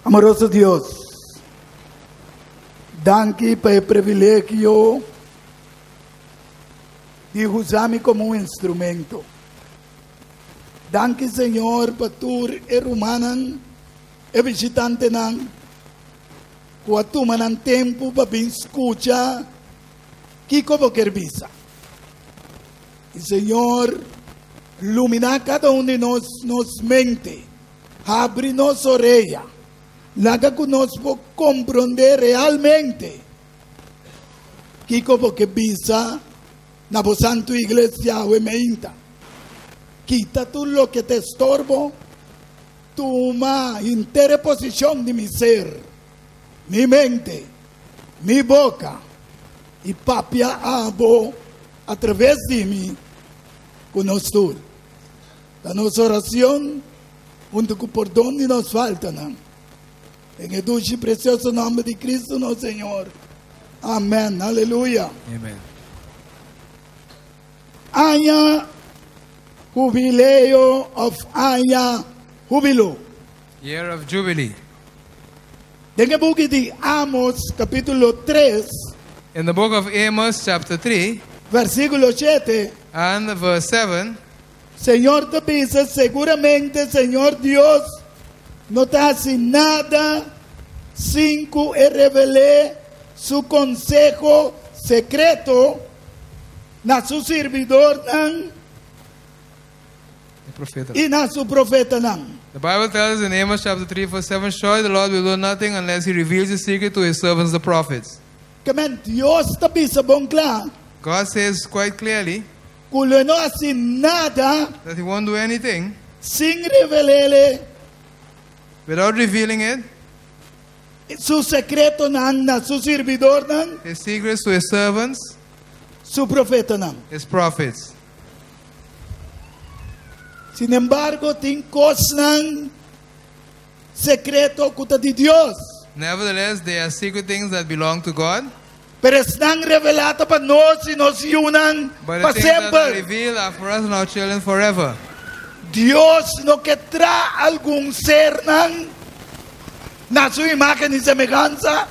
Amoroso Dios, danke pelo privilégio de usar-me como um instrumento. Danke, Senhor, para tu humanan e visitante nan, que tu manan tempo para vir escutar que como quer visa. E Senhor, iluminar cada um de nós, nos mente, abre nossa orelha, laga que nós possamos compreender realmente que como que visa na vossa santa igreja o ementa. Quita tú lo que te estorbo, toma interposición de mi ser, mi mente, mi boca, y papia abo a través de mí con nosotros. La nuestra oración, junto con por donde nos faltan, en el dulce y precioso nombre de Cristo nuestro Señor. Amén, aleluya. Amen. Aña Hubileo of aña Hubileo. Year of Jubilee. En el book de Amos, capítulo 3, In the book of Amos, chapter 3, versículo 7, and verse 7, Señor te dice, seguramente, Señor Dios, no te hace nada sin que revele su consejo secreto a su servidor the prophet. y a su profeta. The Bible tells us in Amos chapter 3, verse 7, surely the Lord will do nothing unless he reveals his secret to his servants, the prophets. Que Dios te dice, bon claro, God says quite clearly que no hace nada that he won't do anything sin revelarle without revealing it, su secreto a su servidor, his secrets to his servants, su profeta. his prophets. Sin embargo, tiene cosas secreto que de Dios, Nevertheless, there are secret things that belong to God, pero están reveladas para nosotros y nos unan but para the things that are siempre. revealed are for us and our children forever. Dios no querrá algún ser na su imagen y semejanza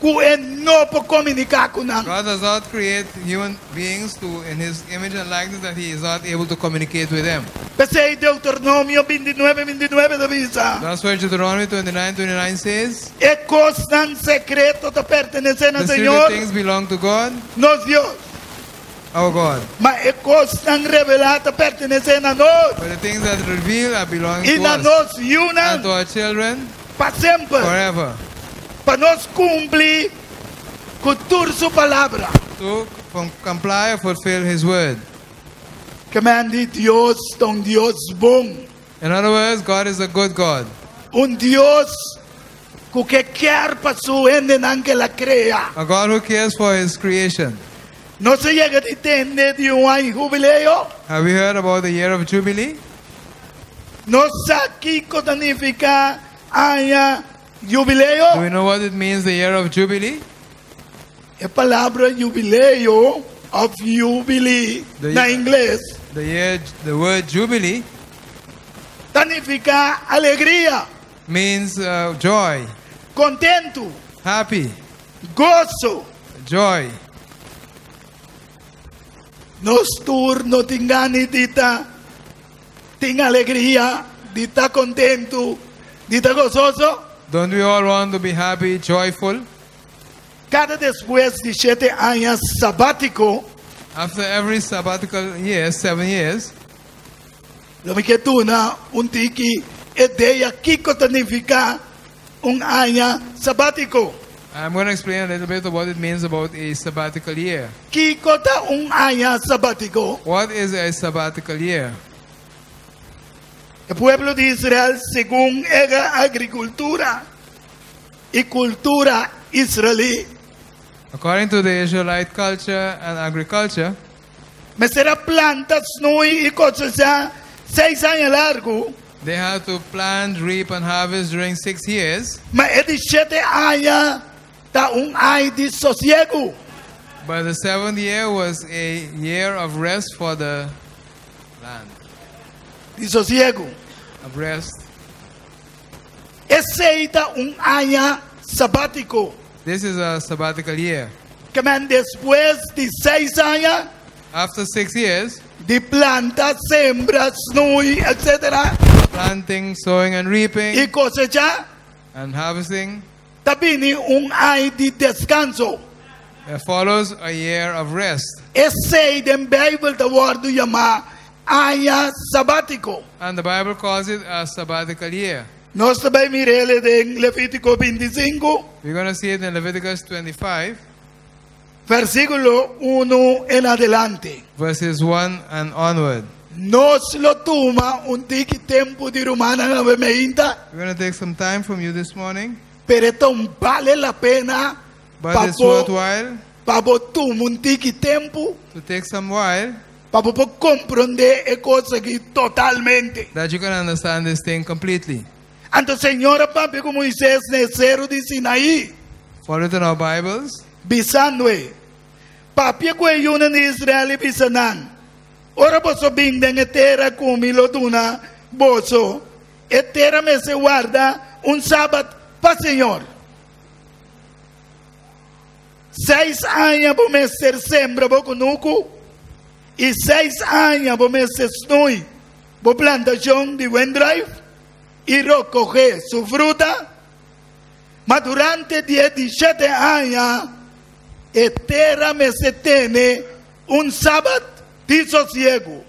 que él no puede comunicar con él. God does not create human beings in his image and likeness that he is not able to communicate with them. Pensé Deuteronomio 29:29 de visa. That's why Deuteronomy 29:29 says, Es cosa secreto te pertenecen al the secret Señor, things belong to God, no Dios. our God. Mas es cosa revelada pertenecen a nosotros But the things that reveal are belonging y to na us nos and unan to our children para siempre, forever, para nos cumplir con toda su palabra. to comply or fulfill his word. Que me han dicho Dios, un Dios bon, In other words, God is a good God. un Dios que quiere para su gente que la crea. A God who cares for his creation. No se llega a entender de un año jubileo. Have you heard about the year of Jubilee? No sé qué significa año Do jubileo. you know what it means, the year of Jubilee? Es palabra jubileo of jubilee na inglés. The word Jubilee Significa alegría, means joy, contento, happy, gozo. joy. Nos turno tingani dita, ting alegría, dita contento, dita gozoso. Don't we all want to be happy, joyful? Cada después de 7 años sabático, After every sabbatical year, 7 years, lo que tú na un tiki ideia que significa un año sabático. I'm going to explain a little bit of what it means about a sabbatical year. ¿Qué cosa un año sabático? What is a sabbatical year? El pueblo de Israel, según la agricultura y cultura israelí, According to the Israelite culture and agriculture, me será plantas no y cosechar 6 años largo, they had to plant, reap, and harvest during 6 years. mas es de 7 años da un año de sosiego. But the 7th year was a year of rest for the land. De sosiego. Of rest. Aceita año sabático. This is a sabbatical year. Que después de 6 años, After 6 years, de planta, sembra, snui, etc. planting, sowing, and reaping, Y cosecha, and harvesting, también año de descanso. there follows a year of rest. Esse den Bible the word llama año sabático. And the Bible calls it a sabbatical year. Nós também mirele em Levítico 25, We're going to see it in Leviticus 25, versículo 1 en adelante. verses 1 and onward. Nos lo toma tiki tempo di Romana 9:20, We're going to take some time from you this morning, pero então vale la pena but it's worthwhile para tomar tiki tempo to take some while para compreender a coisa que totalmente. that you can understand this thing completely. Então, Senhora, papi, como Moisés necero de Sinaí, Follow it in our Bibles. bisandwe, papi, que eu de Israel e bisanan. Ora boso bingden etera kumilo tuna boso etera me se guarda sábado para Senhor. 6 años por me ser sembra bo conuco y 6 años por me ser snui bo plantación de windrive y recoger su fruta. Mas durante 17 años etera me se tiene sábado de sosiego,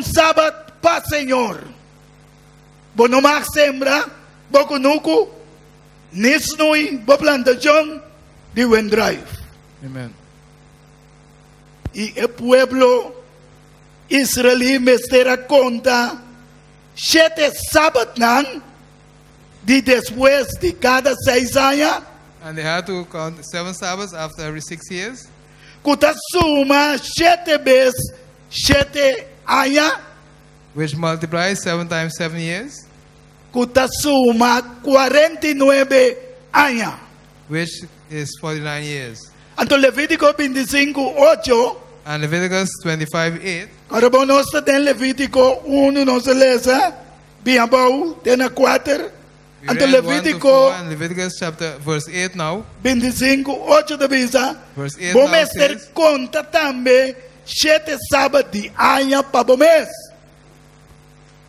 sábado para Senhor. Bo no más sembra, bo conuco, ni snui, bo plantación de windrive. Amen. Y el pueblo israelí me será conta 7 sábados de después de cada 6 años. And they had to count 7 Sabbaths after every 6 years, Kuta suma 7 veces 7 años. which multiplies 7 times 7 years, Kuta suma 49 años. which is 49 years. Anto Levítico 25:8. And Leviticus 25:8, Ahora vamos a tener Levítico 1, no se lesa. Bien, bau, tiene 4. we Anto read 1 to 4 Levítico and Leviticus chapter verse 8 now. 25:8 de visa. Verse 8 Vamos now a ter says, conta também 7 sábados de año para o mês.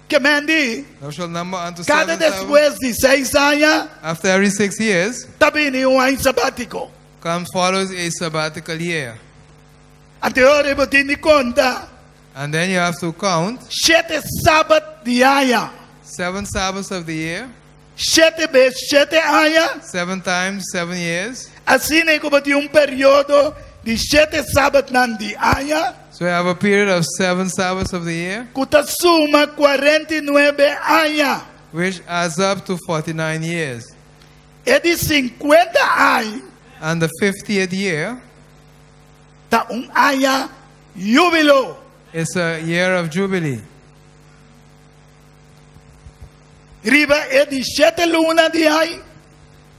Que mandi, Thou shalt number unto cada 7 Sabbaths. después de 6 años, After every 6 years, também año sabático. follows a sabbatical year. Anterior, eu tenho conta And then you have to count 7 sábados de año. 7 Sabbaths of the year, 7 vezes 7 años. 7 times 7 years. Assim é como tem período de 7 sábados de año. So you have a period of 7 Sabbaths of the year, Que suma 49 años. which adds up to 49 years. É de 50 anos. And the 50th year Tá año Hubileo. is a year of Jubilee. Riba é de 7 lunas de año.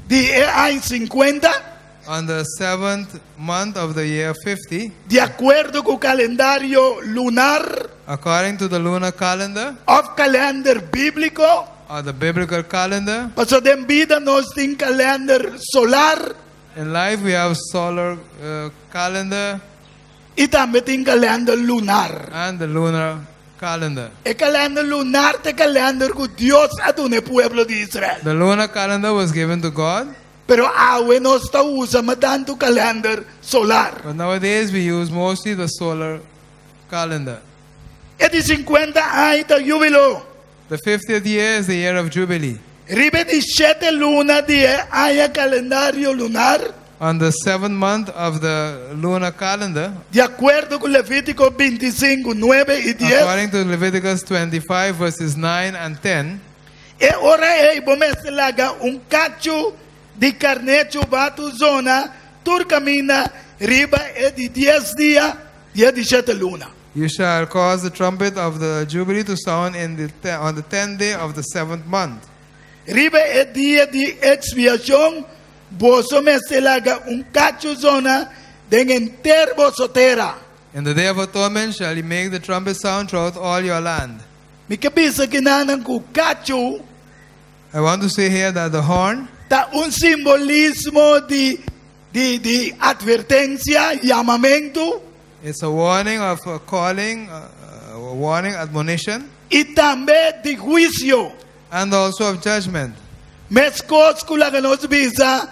De año 50. On the 7th month of the year 50, De acordo com o calendário lunar. according to the lunar calendar Of calendário bíblico. or the biblical calendar. Paso de vida nós tem calendário solar. In life, we have solar calendar E também tem calendário lunar. and the lunar calendar. O calendário lunar é calendário que Deus deu ao povo de Israel. The lunar calendar was given to God, Pero ahora não está usando tanto calendário solar. but nowadays we use mostly the solar calendar. É de 50 anos de Hubileo. The 50th year is the year of Jubilee. Ribe de 7 lunas de año calendário lunar. On the 7th month of the lunar calendar, De acordo com Levítico 25, 9 e 10. according to Leviticus 25, verses 9 and 10, E ora é bom laga cacho de carnecho batu zona tur camina riba é de 10 dias dia de 7 luna. you shall cause the trumpet of the Jubilee to sound on the 10th day of the 7th month. Riba é dia de expiação, boso laga cacho zona de enter bosotera. In the day of atonement shall you make the trumpet sound throughout all your land. Mi kapisa kinanan ko cacho I want to say here that the horn ta un simbolismo de advertencia, llamamiento, is a warning of a calling, a warning, admonition, y también de juicio. and also of judgment. Mes cosas que la que nos visa,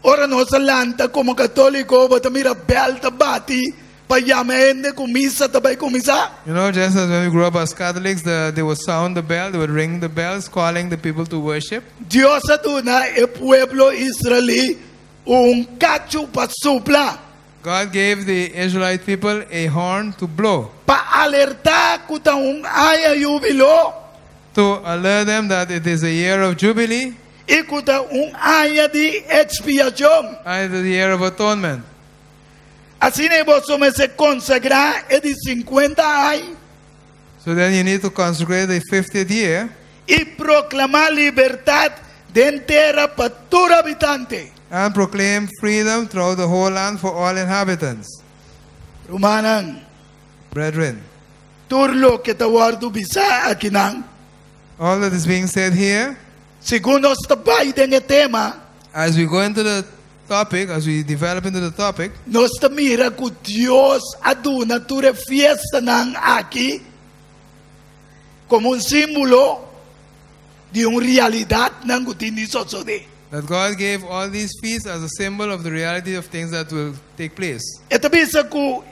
ora nos alanta como católico, bata mira belta bati, pa llamende comisa, tabay comisa. You know, just as when we grew up as Catholics, they would sound the bell, they would ring the bells, calling the people to worship. Dios aduna el pueblo israelí un cacho pa sopla, God gave the Israelite people a horn to blow, pa alertar kuta un aña di Hubileo, to alert them that it is a year of Jubilee y kuta un aña de expiación. and the year of atonement. Así ne vos me se consagra es de 50 años So then you need to consecrate the 50th year y proclamar libertad de entera para todo habitante. and proclaim freedom throughout the whole land for all inhabitants. Rumanan, Brethren, turlo que te guardo bisa aquí nang. all that is being said here, Según nos tabay den el tema, as we go into the topic, as we develop into the topic, nos ta mira que Dios aduna ture fiesta nang aquí como un símbolo de una realidad nang utini sosode. that God gave all these feasts as a symbol of the reality of things that will take place. Ito bisa ko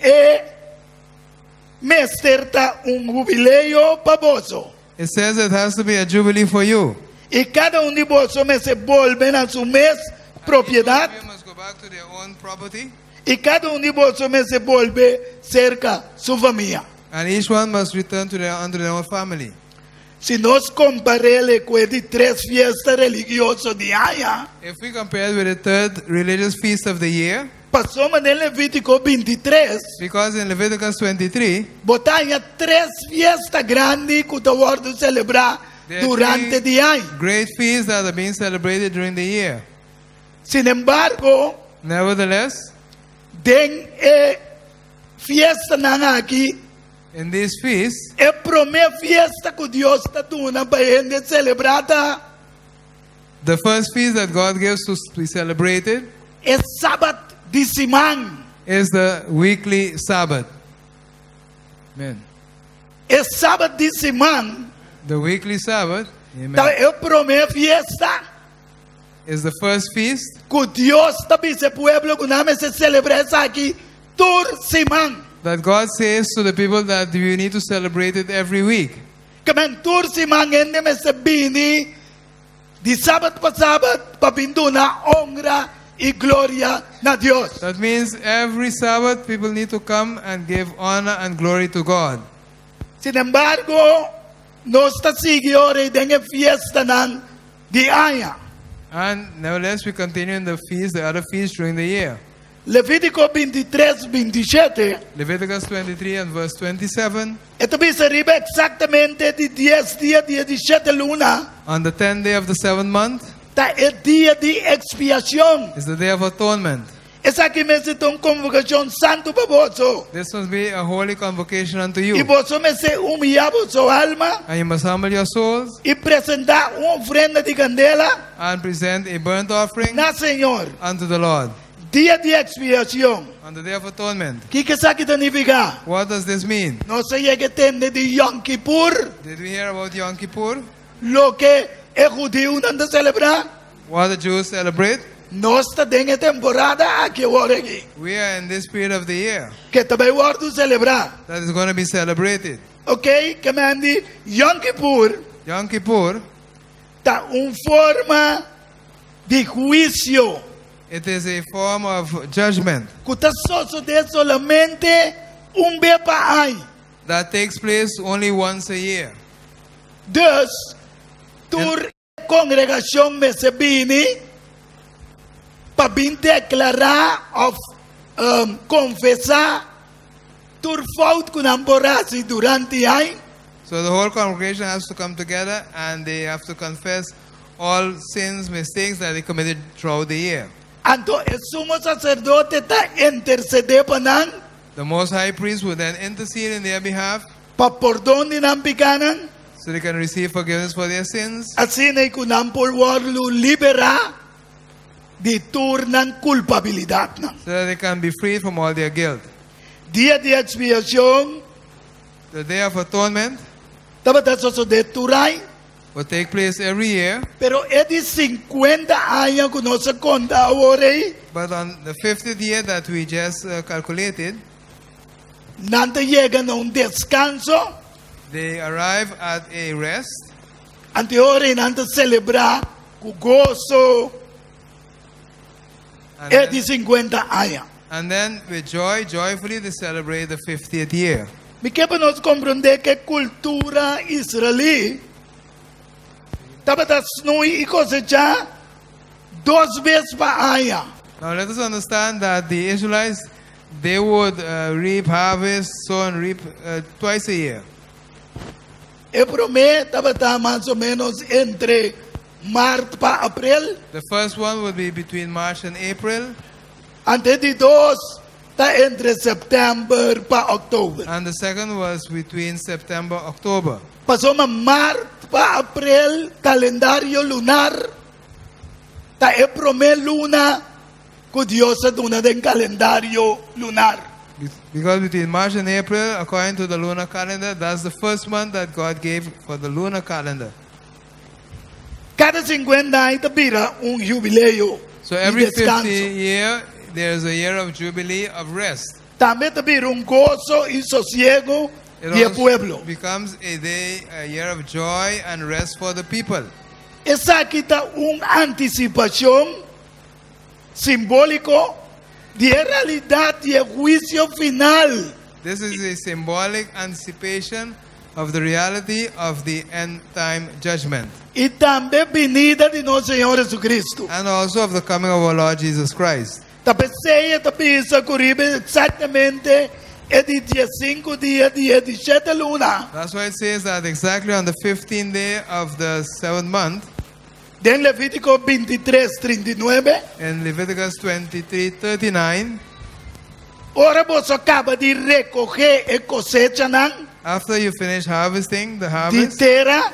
mesterta un jubileo paboso. It says it has to be a jubilee for you. Y cada un de vosotros me se vuelven a su mes propiedad. You must go back to their own property, Y cada un de vosotros me se vuelve cerca su familia. and each one must return to unto their own family. Si nos comparele con de tres fiestas religiosas de año, If we compare it with the third religious feast of the year, pasamos en Levítico 23, because in Leviticus 23, botaña tres fiestas grandes que te voy a celebrar there are durante three el año. great feasts that are being celebrated during the year. Sin embargo, Nevertheless, den fiesta nang aquí, in these feasts, é primeira fiesta que Deus está dando para gente celebrada the first feast that God gives to be celebrated é sábado de semana. is the weekly Sabbath. Amen. É sábado de semana. The weekly Sabbath, Então amen, é a primeira fiesta is the first feast que Deus está para esse povo que não se celebra isso aqui toda semana. that God says to the people that you need to celebrate it every week. Que men toda semana gente me se bini de sábado para sábado para pinduna honra e glória na Deus. That means every Sabbath people need to come and give honor and glory to God. Sin embargo, nós está seguindo de fiesta nan de año. And nevertheless, we continue in the feast, the other feasts during the year. Levítico 23, 27. Leviticus 23 and verse 27. Esto se arriba exactamente de 10 días, 17 luna. On the 10th day of the 7th month Está el día de expiación. is the day of atonement. Es aquí me se una convocación santo para vos. This must be a holy convocation unto Y you. vos me se humillar su alma And you must humble your souls y presentar una ofrenda de candela and present a burnt offering na Señor. unto the Lord Día de expiación. on the day of atonement. ¿Qué que sabe significa? What does this mean? No se llega a tener de Yom Kippur, Did we hear about Yom Kippur? lo que el judío no celebra. What the Jews celebrate? No está en temporada aquí ahora aquí. We are in this period of the year Que también guardo celebrar. that is going to be celebrated. Ok, que me andi Yom Kippur Yom Kippur, está una forma de juicio it is a form of judgment que está sucede solamente un vez por año. that takes place only once a year. Dus, tu congregación me se vini para bien declarar of confesar tu fout con amborasi durante año. So the whole congregation has to come together and they have to confess all sins, mistakes that they committed throughout the year. Anto el sumo sacerdote está intercede panan The Most High Priest would then intercede in their behalf pa perdón de nampicanan so they can receive forgiveness for their sins, Assim ay kunam por warlu libera di turnan culpabilidad na. so that they can be freed from all their guilt. Dia di expiación, The Day of Atonement tabata so de turay, will take place every year, pero edi 50 años kuno sa konda awore, but on the 50th year that we just calculated, nanta llega na un descanso, they arrive at a rest, ante ore nanta celebrar ku gozo, and edi then, 50 años. and then with joy, joyfully they celebrate the 50th year. Mi que nos comprende que cultura israelí tabata snui y cosecha 2 veces pa año. Now let us understand that the Israelites, they would reap, harvest, sow and reap twice a year. E promete tabata más o menos entre marzo pa abril, The first one would be between March and April, ante di dos ta entre septiembre pa octubre. and the second was between September, October. Pasó ma marzo pa abril calendario lunar ta e promete luna ku Dios sa duna den calendario lunar. Because between March and April, according to the lunar calendar, that's the first month that God gave for the lunar calendar. Cada 50 años tabira un jubileo So y every 50 descanso. year, there's a year of jubilee of rest. También tabira un gozo y sosiego It del also pueblo. becomes a day, a year of joy and rest for the people. Esa quita una anticipación simbólico de realidad y el juicio final. This is a symbolic anticipation of the reality of the end time judgment, Y también venida de nuestro Señor Jesucristo. and also of the coming of our Lord Jesus Christ. Tapeseya tapisa curibe exactamente el 15 días de 17 luna. That's why it says that exactly on the 15th day of the 7th month, Den Levítico 23:39. in Leviticus 23:39, Ora vos acaba de recoger e cosecha nan after you finish harvesting the de harvest terra.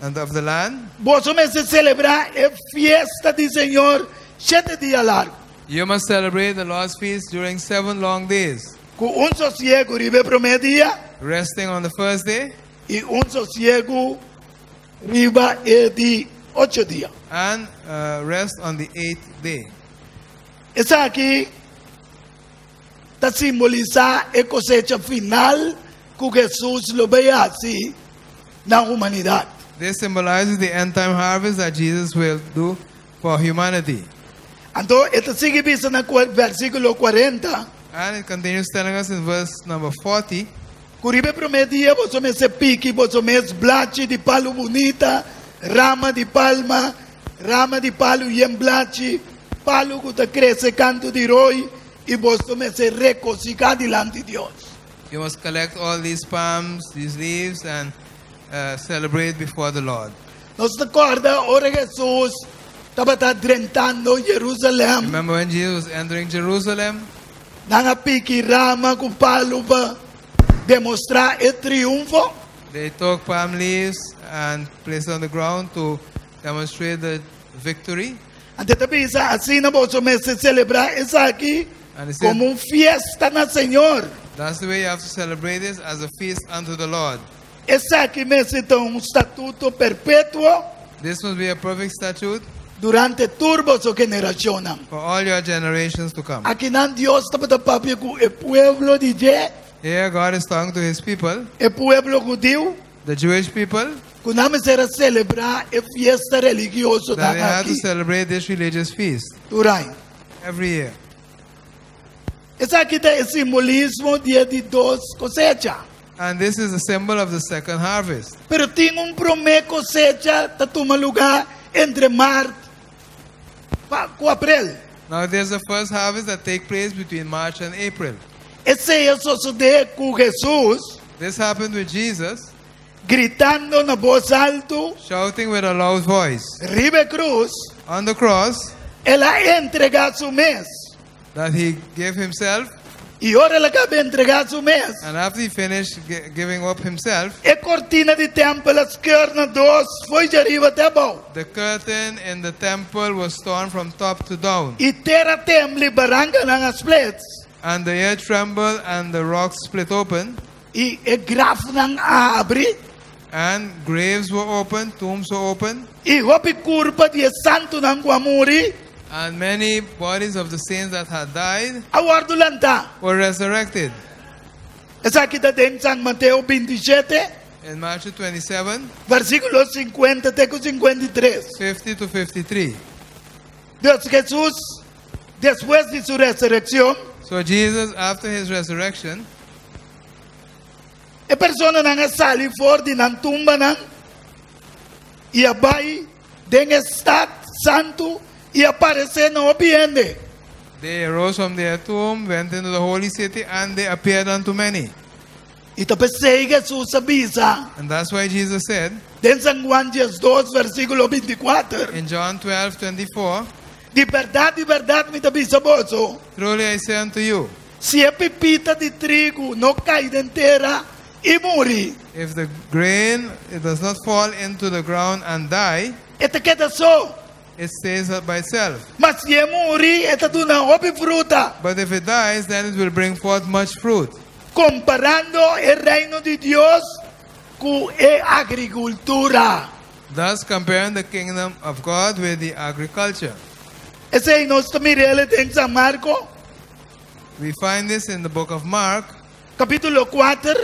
and of the land, Vos me se celebrar a fiesta del Señor 7 días largos. you must celebrate the Lord's feast during 7 long days, Con un sosiego ribe primer día resting on the first day y un sosiego riba de 8 días. and rest on the 8th day. Esa aquí está simboliza a cosecha final que Jesús lo veía así na humanidad. This symbolizes the end time harvest that Jesus will do for humanity. Entonces, esto sigue visto en el versículo 40. And it continues telling us in verse number 40, Curibe primer día, vos me se pique, vos me es blache de palo bonita, rama de palma, rama de palo y en blache, palo que te crece canto de roi, y vos me se recocica delante de Dios. you must collect all these palms, these leaves, and celebrate before the Lord. Nos recuerda, ahora Jesús estaba adentrando Jerusalén, Remember when Jesus was entering Jerusalem? nanga pique rama con palo para demostrar el triunfo. They took palm leaves and placed it on the ground to demonstrate the victory. Antes de pensar así, no vos me se celebrar eso aquí And he said, como un fiesta na Señor. that's the way you have to celebrate this, as a feast unto the Lord. Esa aquí necesita un estatuto perpetuo This must be a perfect statute durante turbos o generaciones. for all your generations to come. Aquí nan Dios está papi con el pueblo de Je, Here God is talking to his people, el pueblo judío, the Jewish people, que nada más era celebrar el fiesta religiosa that they dan have to aquí celebrate this religious feast durante. every year. Esa aquí está el simbolismo de dos cosechas. And this is a symbol of the second harvest. Pero tiene un primer cosecha que toma lugar entre marzo y abril. Now there's the first harvest that takes place between March and April. Ese sucede con Jesús This happened with Jesus, gritando na voz alto, shouting with a loud voice Ribe Cruz, on the cross Él entrega su mes. that he gave himself Y ahora le acaba de entregar su mes. And after he finished giving up himself, A cortina de templo, las kerna dos, foi de arriba até abaixo. the curtain in the temple was torn from top to down. E terra temble baranga ng splits. And the earth trembled and the rocks split open. E graf ng abri. And graves were opened, tombs were opened. E hopi curva de santo ng guamuri. And many bodies of the saints that had died Awardo lanta. were resurrected. Esa kita din San Mateo 27, In Matthew 27, versículo 50 teco 53. 50 to 53. Dios Jesús, después de su resurrección, So Jesus, after his resurrection, e persona nang sali for di nang tumba nang iabai den estat santo e aparece no ambiente. they arose from their tomb, went into the holy city, and they appeared unto many. E tapos Jesús avisa, And that's why Jesus said den San Juan 2, versículo 24, in John 12:24, de verdade me avisa boso, truly I say unto you, se a pepita de trigo no cai de terra e morre, if the grain it does not fall into the ground and die, esta queda só. it stays up by itself. Mas se morre, esta duna hopi fruta. But if it dies, then it will bring forth much fruit. Comparando el reino de Dios con agricultura. Thus comparing the kingdom of God with the agriculture. Ese es nuestro mirele en San Marco, We find this in the book of Mark, capítulo 4,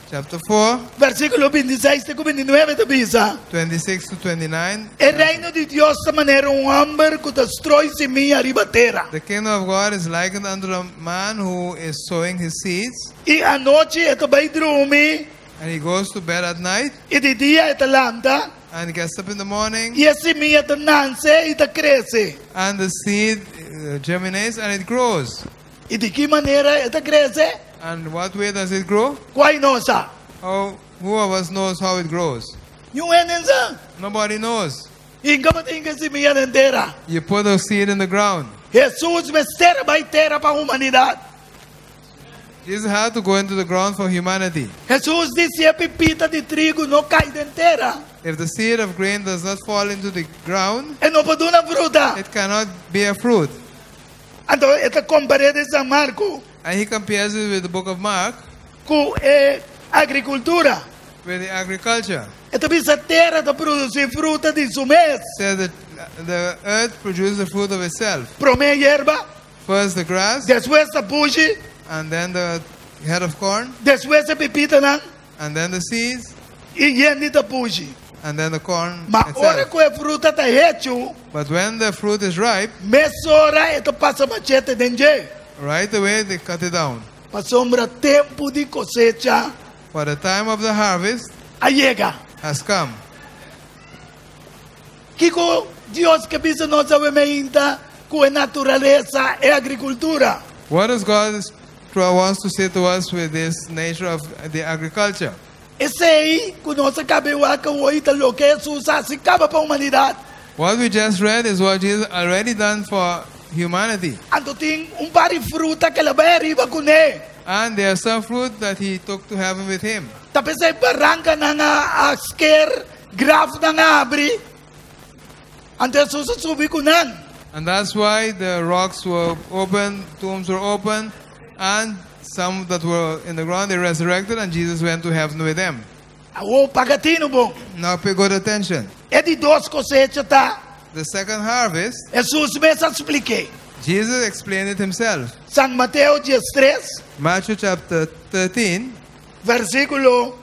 chapter 4, versículo 26 y 29 te dice. 26 to 29. El reino de Dios de manera un hombre que destrói semilla arriba tierra. The kingdom of God is likened unto a man who is sowing his seeds, Y anoche esta vai dormir, and he goes to bed at night, y de día esta lanta, and he gets up in the morning, y esa semilla esta nace y esta crece. and the seed germinates and it grows. ¿Y de qué manera esta crece? And what way does it grow? ¿Cuál no sa? Who of us knows how it grows? Yung enensa. Nobody knows. Y kapating ka semilla entera. You put a seed in the ground. Jesús mestera vai terra para a humanidade. Jesus had to go into the ground for humanity. Jesús disse a pepita de trigo não cai de terra. If the seed of grain does not fall into the ground, E não produz fruta. it cannot bear fruit. Então, esta comparé de San Marco And he compares it with the book of Mark, com agricultura. with the agriculture. Esta bisa terra de produzir fruta de su mês. Says that the earth produces the fruit of itself. Primeiro hierba, First the grass, depois a puxe, and then the head of corn, depois a pepita não, and then the seeds, e gente da puxe. and then the corn Mas hora itself. que a fruta está hecho, But when the fruit is ripe, mesora esta passa machete dentro. right away they cut it down. Para sombra tempo de cosecha, For the time of the harvest allega. has come. Kiko Dios que pisa nossa ferramenta com a natureza e agricultura. What does God wants to say to us with this nature of the agriculture? Esse aí, com nossa cabeça, que o ita lo que Jesus se acaba para a humanidade. What we just read is what Jesus already done for humanity. Então tem par de fruta que ela vai arriba com ele. And there are some fruit that he took to heaven with him. Tapos ay barangka na nga asker, graph na nga abri. Ante sususubi ko nan. And that's why the rocks were open, tombs were open, and some that were in the ground they resurrected, and Jesus went to heaven with them. Awo pagatino bo. Now pay good attention. É de dos cosecha ta. The second harvest, Jesus mesmo expliquei. Jesus explained it himself. San Mateo 13, Matthew chapter 13, versículo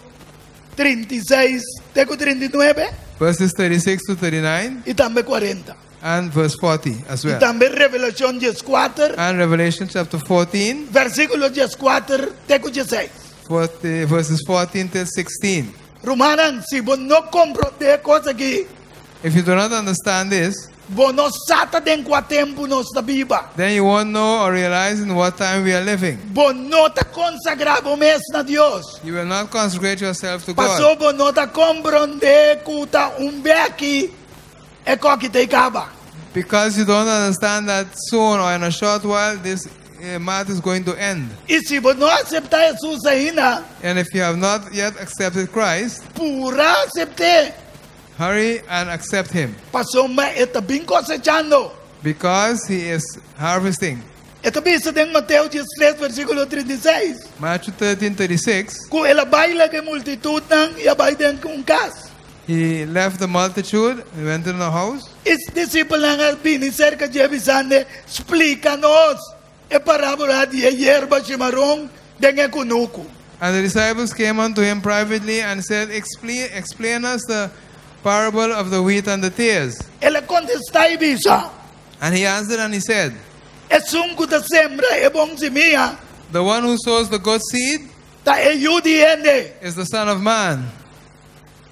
36, teco 39 verses 36 to 39, e também 40. and verse 40 as E well. também Revelação 14, And Revelation chapter 14, versículo 14, teco 16. verses 14 to 16. Romanan, se você não compreende coisa aqui, If you do not understand this, você não sabe em qual tempo nós está viva. then you won't know or realize in what time we are living. Você não está consagrado mesmo a Deus. You will not consecrate yourself to Passou, God você não está compreendendo que está beque é que te acaba. because you don't understand that soon or in a short while this math is going to end. E se você não aceitar Jesus ainda, And if you have not yet accepted Christ, pura aceitar. hurry and accept Him, Pasoma está bem cosechando. because He is harvesting. Esta bisa em Mateus 13, versículo 36. Matthew 13:36. Kung ela baila que multitud nang iabay din kung kas. He left the multitude, he went into the house. Is disciple nga biniser ka Jevisande, explícanos e parábola de hierba chimarrón dengan kunuku. And the disciples came unto him privately and said, explain us the parable of the wheat and the tares. Ela contesta e bisa, And he answered and he said, sungko ta sembra e bong semilla, the one who sows the good seed ta e yudiende, is the Son of Man.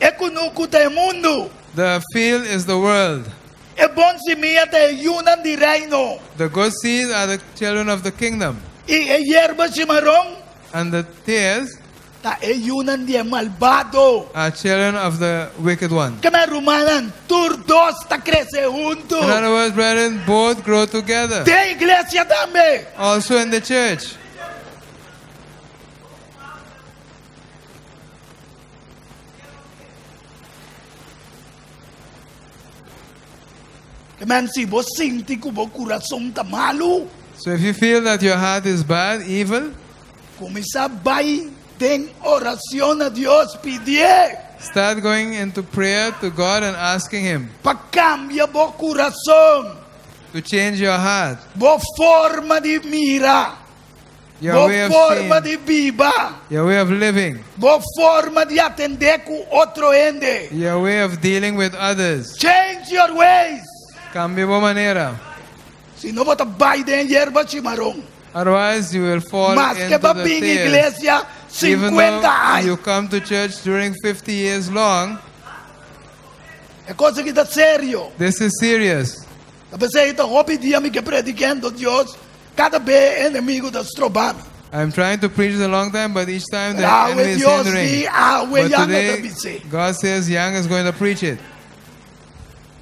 e kunuku ta e mundo, The field is the world. e bong semilla ta e yunan di reino, The good seed are the children of the kingdom. e hierba chimarrón And the tares ta e yunan di malvado. are children of the wicked one. Kama Romanan, turdos ta crece junto. In other words, brethren, both grow together. De iglesia también. Also in the church. Kama si bo sinti ko bo coração ta malu. So if you feel that your heart is bad, evil, Começa vai den oración a Dios pedir. start going into prayer to God and asking Him Pa cambia bo coração. to change your heart, Bo forma de mira. your Bo way of forma seeing, de viva. your way of living, Bo forma de atender com outro ende. your way of dealing with others. Change your ways. Cambia por manera. Si no bota vai den hierba chimarrón. Otherwise, you will fall Mas que into va the bien tares. iglesia Even 50 though you años. come to church during 50 years long, É coisa que está sério. this is serious. A pessoa está obediendo que predicando Deus, cada vez inimigo das trobando. I'm trying to preach it a long time, but each time the Ah, enemy is Dios hindering. di, ah, But Janga today, dice. God says Yang is going to preach it.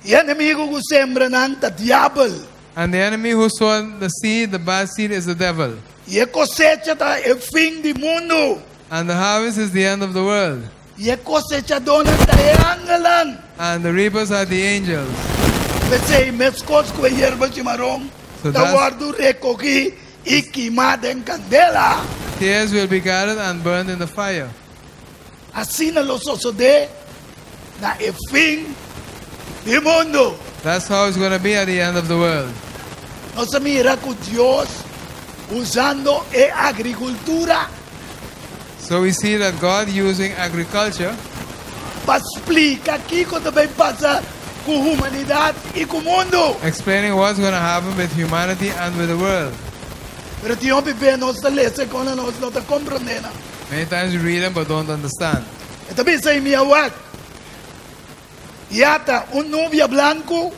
E inimigo que sembra nang ta diabo. And the enemy who sowed the seed, the bad seed, is the devil. E a cosecha tá é fim do mundo. And the harvest is the end of the world. E a cosecha dona tá é angelan. And the reapers are the angels. Pensei, mescos com a erva de marrom. So Tá that's- guardo recogi e queimada em candela. Tears will be gathered and burned in the fire. Assim na lo sucede na é fim do mundo. That's how it's going to be at the end of the world. Nós mira com Deus usando a agricultura So we see that God using agriculture para explicar aqui quando vai passar com a humanidade e com o mundo. explaining what's going to happen with humanity and with the world. Pero Deus vive nós tá lendo quando nós não tá compreendendo. Many times we read them but don't understand. Então pensa em minha wak. Yata nubia blanco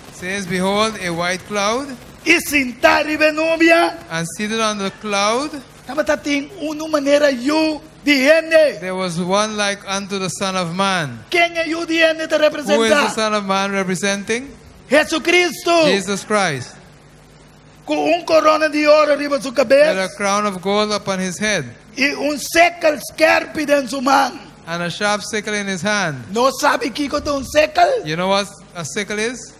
It says, behold, a white cloud, e sentar e nubia. and seated on the cloud, Tama tating uma maneira yu de gente. there was one like unto the Son of Man. Quem é yu de gente te Who is the representa? Son of Man representing? Jesucristo. Jesus Christ. Com corona de ouro arriba sua Had a cabeça crown of gold upon his head, e secal scarpe em sua mão. and a sharp sickle in his hand. Não sabe que é secal? You know what a sickle is?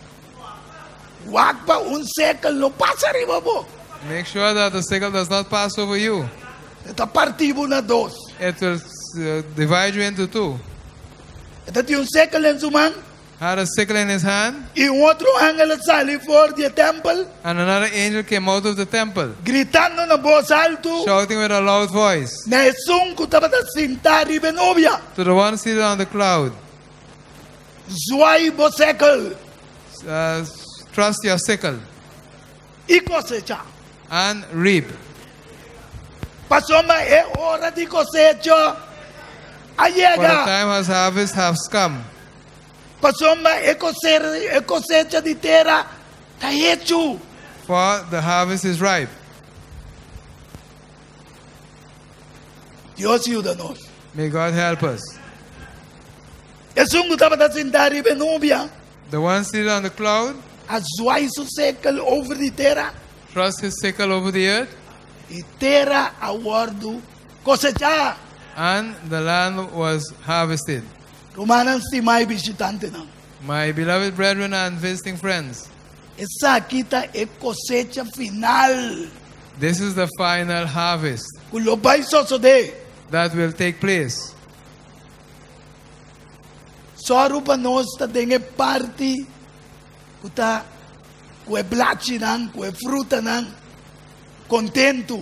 Wag pa secal não passa arriba mo. Make sure that the sickle does not pass over you. Está partido na dos. It will divide you into two. Está tem secal em sua mão Had a sickle in his hand, e outro ángel sale fora do templo and another angel came out of the temple, gritando na voz alto. shouting with a loud voice Na sunco estava a sentar e benobia. to the one seated on the cloud, Zoai bo secal trust your sickle e cosecha. and reap. Passou mas é hora de cosecha. For the Ayega. time has harvest has come. Passou mas é cosecha de terra. Tá hecho. For the harvest is ripe. Deus ajuda-nos. May God help us. É sunco estava a sentar e benobia. The one seated on the cloud, A zoai su secal over de terra. thrust his sickle over the earth, y terra awardu cosechar. and the land was harvested. Romanan si may visitante na. My beloved brethren and visiting friends, Esa kita e cosecha final. this is the final harvest Kulobay sosode. that will take place. Soru pa nos ta denge party kuta kue blachi nang kue fruta nang contento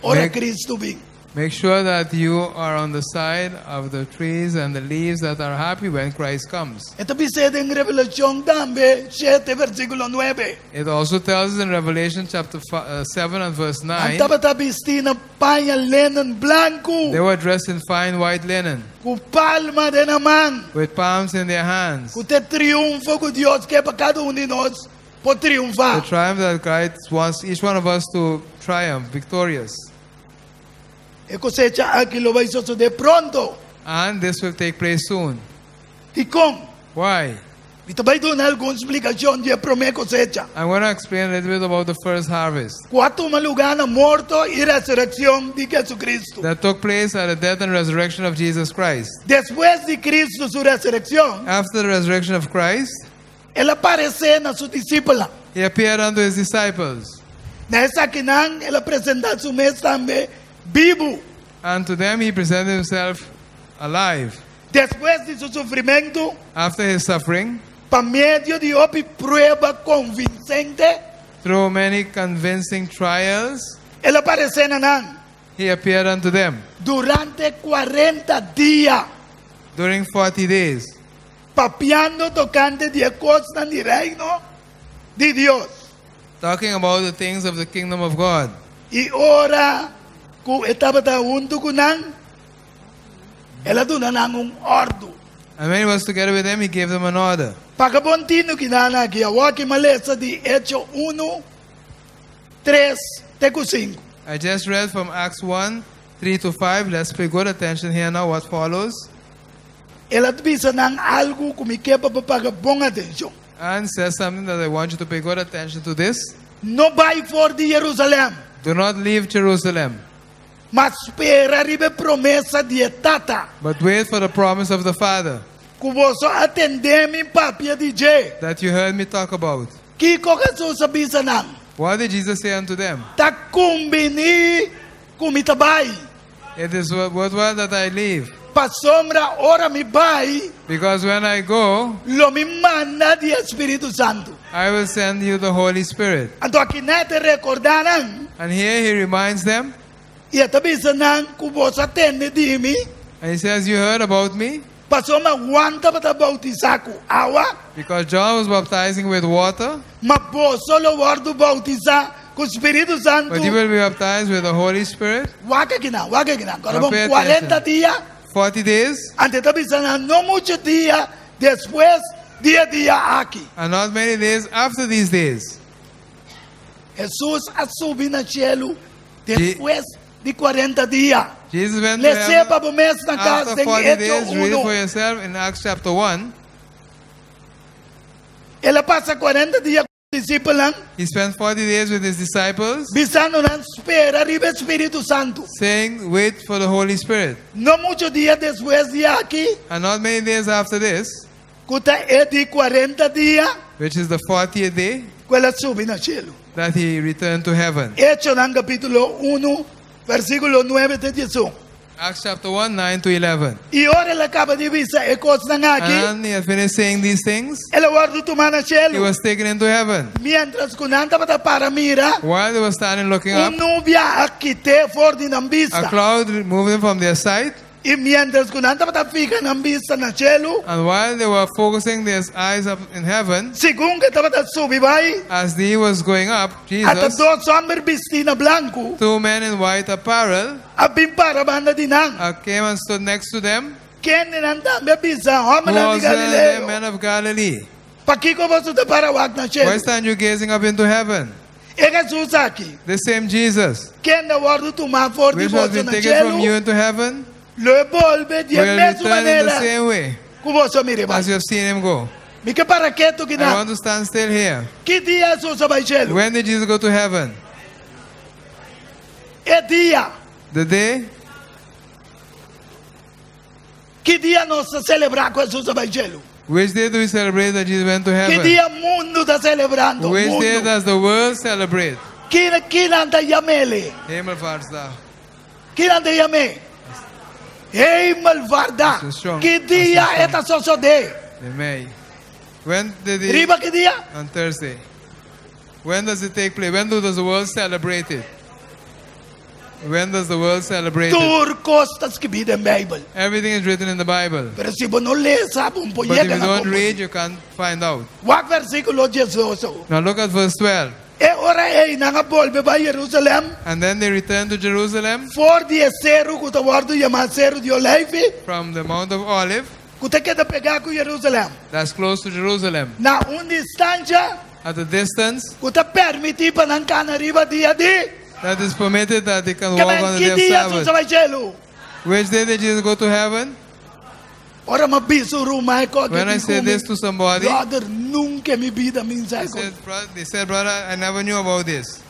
ora Make- Cristo bing. Make sure that you are on the side of the trees and the leaves that are happy when Christ comes. Ito bisede en Revelación tambe 7 versículo 9. It also tells us in Revelation chapter 7 and verse Ang 9, tabatabisti na panya lenon blanco. they were dressed in fine white linen, Ku palma de naman. with palms in their hands. Ku te triunfo ku Dios que pa cada uno de nós po The triunfar. triumph that Christ wants each one of us to triumph, victorious. E cosecha aquí lo vais a de pronto. And this will take place soon. Y con. Why? Ito ba ito na alguna explicación de prome cosecha. I'm going to explain a little bit about the first harvest Cuatro malugana muerto y resurrección de Jesucristo. that took place at the death and resurrection of Jesus Christ. Después de Cristo su resurrección, After the resurrection of Christ, él aparece a sus discípulos. he appeared unto his disciples. Na esa quinan, él presenta su mes también vivo. And to them he presented himself alive. Después de su sufrimiento, After his suffering, por medio de opi prueba convincente, through many convincing trials, él aparece a nan he appeared unto them durante 40 días, during 40 days, papiando tocante de cosas del reino de Dios. talking about the things of the kingdom of God. Y ora, ku estaba junto con nan, él aduna nan un ordo. And when he was together with them, he gave them an order. Pagkabontino kinana ki awaki malesa di Hecho 1, 3, teku 5. I just read from Acts 1, 3 to 5. Let's pay good attention here now what follows. Él advisa ng algo kumikepa pa pagabong atensyon. And says something that I want you to pay good attention to this. No vai for di Jerusalem, Do not leave Jerusalem, mas spera ribe promesa di tata. but wait for the promise of the Father Kuboso atendemi papia di Je. that you heard me talk about. Kiko kaso sabisa nang, What did Jesus say unto them? takumbini kumitabay. It is worthwhile that I leave, Pasombra ora mi bay, because when I go, lo mi manda di Espiritu Santo. I will send you the Holy Spirit. Anto akinete recordanan, And here he reminds them, iya tabisa nang kuboso atende di mi, and he says, you heard about me? pasoma wanta pata bautizaku awa, Because John was baptizing with water, maboso lo wardo bautiza ku Espiritu Santo. but you will be baptized with the Holy Spirit. Waka kina. Karabong pay 40 attention. días, 40 days, ante tabisa nang no mucho día, después día aquí. and not many days after these days. Jesús ha subido al cielo después de 40 días. Jesus went to Le sepa heaven po mes na casa after en 40 Hecho days. Read it for 1. yourself in Acts chapter 1. Él pasa 40 días con los discípulos, He spent 40 days with his disciples, bisando na espera arriba Espíritu Santo. saying, wait for the Holy Spirit. No muchos días después de aquí, And not many days after this, kuta de 40 días, which is the 40th day, cuela sube al cielo. that he returned to heaven. Hecho en capítulo 1, versículo 9 te dice. Acts chapter 1, 9 to 11. Y ahora él acaba de visa cosas aquí. And he had finished saying these things. Él guardó tu mano al He cielo. was taken into heaven. Mientras kunanta para mira, While they were standing looking up, nubia akite for din a vista. cloud moved them from their sight. Y mientras kunanta fika ng vista na cielo, And while they were focusing their eyes up in heaven, según que estaba subibay, as he was going up, at Jesus, dos hombres vestidos blanco, two men in white apparel abing para banda dinang. came and stood next to them, Ken nanda me bisa, who hombre was de the Galileo. men of Galilee. Pakiko ba sa para wag na Why cielo? stand you gazing up into heaven? E Jesus aqui. The same Jesus, Ken na guardo tu ma for di which has boso been na taken from you cielo, into heaven, lo volve di will mesma return in the manera. same way Kuboso mire ba. as you have seen him go. Mika para keto I kina. want to stand still here. Kiti Jesus sa bay cielo. When did Jesus go to heaven? é dia. The day, Que dia nós celebrar com Jesus Evangelho? which day do we celebrate that Jesus went to Que heaven? dia mundo está celebrando? Which day Mundo. does the world celebrate? Que nanda yamele? Hemelvaartsdag. Que nanda yame? Hemelvaartsdag. That's strong. Que dia That's é esta sosode? In May. When did it? Riba que dia? On Thursday. When does it take place? When does the world celebrate it? When does the world celebrate it? Turcos está escrito em Bible. Everything is written in the Bible. Pero se você não lê, sabe um But if pouquinho you na don't compreensão. read, you can't find out. Wak versículo 18. Now look at verse 12. E ora ei nanga volve para Jerusalém. And then they returned to Jerusalem For die cero que guardo chamar cero de Olive. from the Mount of Olive. Que te queda pegar com Jerusalém. That's close to Jerusalem. Na distância At a distance que te permite para não cair riba dia de. that is permitted that they can Que walk on the que day dia of Jesus Sabbath. Evangelho? Which day did Jesus go to heaven? Ora mabiso rumai ko When I said this to somebody, brother nunca me vida minsa ko. they said, brother, I never knew about this.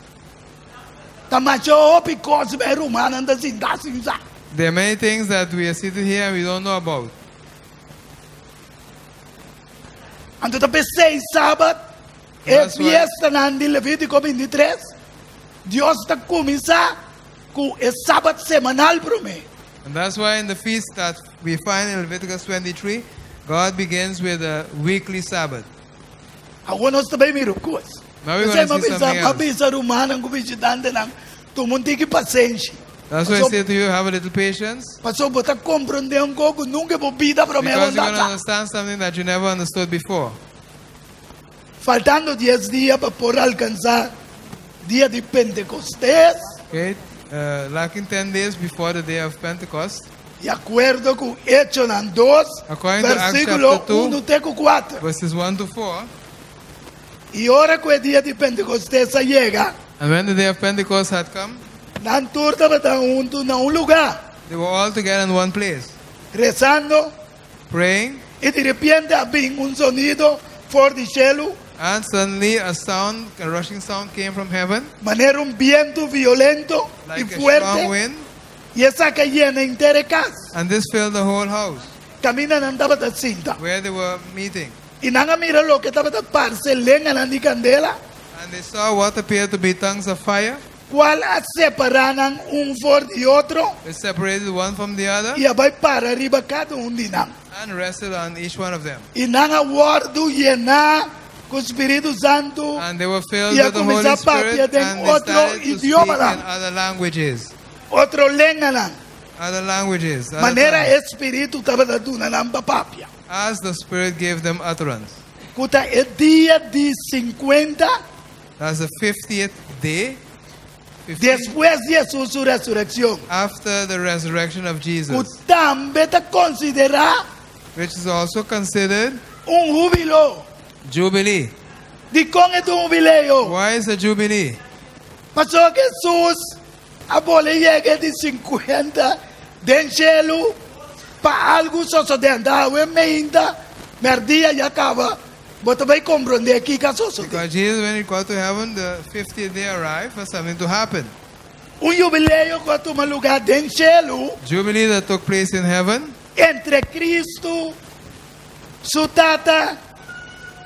Tamacho because me rumana anda sinda sinsa. There are many things that we are sitting here and we don't know about. Ando te pensei sábado é That's why- fiesta na de Levítico 23. Deus está começar com o sábado semanal para mim. And that's why in the feast that we find in Leviticus 23, God begins with a weekly Sabbath. Agora nós também miro coisa. Now we're Você going to see something else. mabisa rumana com visitante não. Tu não tem que paciência. That's why I say to you, have a little patience. Passou botar compreender um pouco nunca vou vida para mim Because you're going to andar. understand something that you never understood before. Faltando 10 dias para poder alcançar dia de Pentecostés. Okay? Lacking 10 days before the day of Pentecost. De acordo com Hechos 2, According to Acts versículo chapter 2, 1 até 4. verses 1 to 4. E ora que o dia de Pentecostés chega, And when the day of Pentecost had come, não turta para estar junto em lugar, they were all together in one place, rezando, praying, e de repente havia sonido fora do cielo, and suddenly a sound, a rushing sound came from heaven, maneira viento violento like e a strong fuerte, wind, e essa que llena inteira casa. and this filled the whole house Camina andava da cinta. where they were meeting. E não mira lo que estava da parce, lenha na de candela, And they saw what appeared to be tongues of fire. qual a separaram fora de outro, They separated one from the other e vai para arriba cada de nós. and rested on each one of them. E não guardo llenar com o Espírito Santo. And they were filled E a with the Holy começar a Spirit, partir de and they outro started to speak in idioma lá. other languages. Outro lenha lá. Other languages. other Maneira tongues, Espírito estava dando na lamba papia. as the Spirit gave them utterance. Kuta é dia de 50, That's the 50th day 50 depois de sua ressurreição. after the resurrection of Que Jesus, também está considerar which is also considered júbilo. Jubilee. De como é jubileo? Why is a Jubilee? Pastor Jesus, a bola chega de 50, de cielo, para algo só de andar, eu me ainda, merdia e acaba. Você vai compreender que é só. Because Jesus, when he got to heaven, the 50th day arrived for something to happen. Jubileo que toma lugar de cielo, Jubilee that took place in heaven entre Cristo, su tata,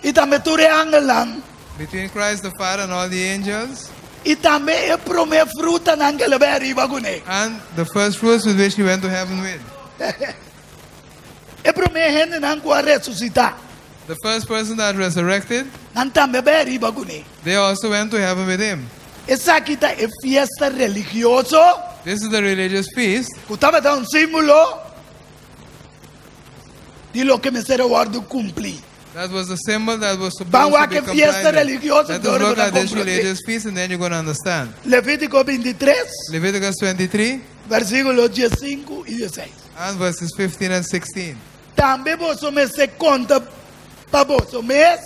e também ture angelang, between Christ the Father and all the angels, e também é promessa fruta na angela vai arriba com ele. and the first fruits with which he went to heaven with. É promessa gente não vai ressuscitar, The first person that resurrected, não também vai arriba com ele. they also went to heaven with him. Essa aqui é fiesta religiosa, This is the religious feast, que estava dando símbolo de lo que me será guardo cumprir. that was the symbol that was supposed Vamos to a be que fiesta complied with. religiosa Let que us ahora look van a at this comprender. religious feast and then you're going to understand. Levítico 23, Leviticus 23 versículos 15 e 16. and verses 15 and 16. Também você me se conta para você mês,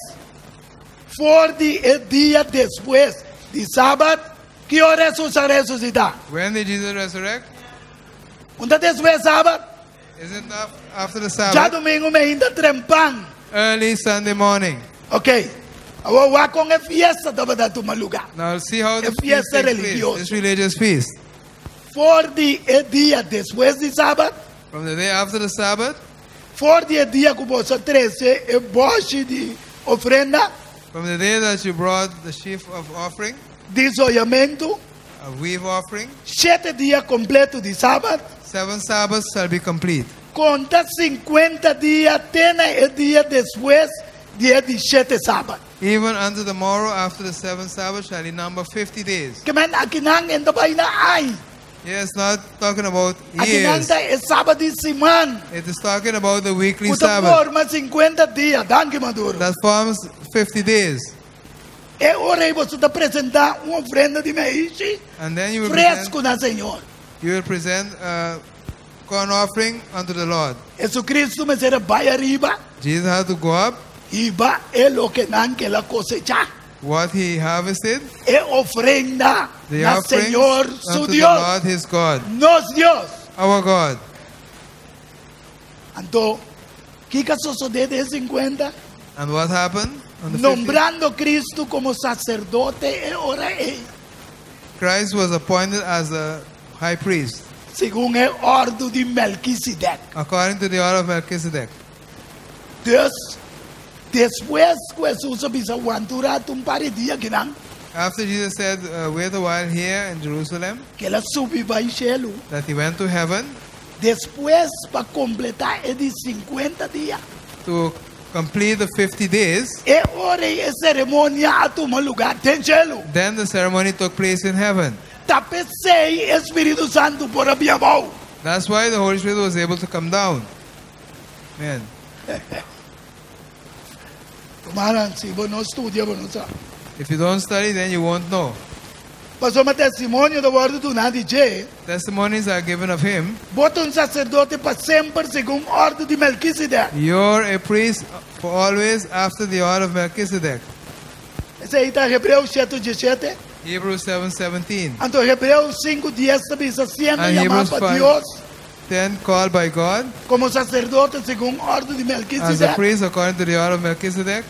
for de dia depois de sábado, que hora Jesus ressuscitar? When did Jesus resurrect? Quando depois de sábado, Is it after the já Sabbath? domingo me ainda trempang. Early Sunday morning. Ok. Agora com a fiesta estava dando um lugar. Now see how the A feast fiesta takes place, religiosa. this religious feast. Voor die día después del sábado, From the day after the Sabbath, voor die día que vos trece, boche de ofrenda, from the day that you brought the sheaf of offering, desollamento, a weave offering, 7 días completos de sábado, 7 Sabbaths shall be complete. conta 50 días, tiene el día después de 17 sábado. Even unto the morrow after the 7th Sabbath shall he number 50 days. Que man akinang en tabay na ay. Yes, not talking about Akinang years. ta es sábado de semana. It is talking about the weekly Kuta Sabbath. forma 50 días, dan que maduro. That forms 50 days. E ora você está apresentar uma ofrenda de meixe And then you will fresco na Senhor. present a corn offering unto the Lord. Jesucristo me será vai arriba Jesus had to go up. e va é lo que nan que la cosecha. What he harvested, É ofrenda the na offerings Senhor unto su the Dios, Lord his God, nos Dios. our God. Então, que sucedeu de 50? And what happened on the 50th? Nombrando Cristo como sacerdote e ora é. Christ was appointed as a high priest Según el orden de Melquisedec. according to the order of Melchizedek. Deus, después que Jesús había aguantado un par de días que não, After Jesus said, wait a while here in Jerusalem, que ela subiu para o cielo, that he went to heaven después para completar é de 50 dias. to complete the 50 days, E ora e cerimônia a tomar lugar tem cielo. then the ceremony took place in heaven. Tapecei Espírito Santo por a minha mão. That's why the Holy Spirit was able to come down. Amen. Tomaram, se você não estuda, você não sabe. If you don't study, then you won't know. Passou uma testemunho do word do nada de Testimonies are given of him. bota sacerdote para sempre segundo ordem de Melquisedec. You're a priest for always after the order of Melchizedek. Esse aí está Hebreus 7:17. Hebrews 7:17. Então Hebreus 5:10 também está sendo And chamado Hebrews para 5. Deus Then called by God como sacerdote segundo ordem de as a Melquisedec. priest according to the order of Melchizedek.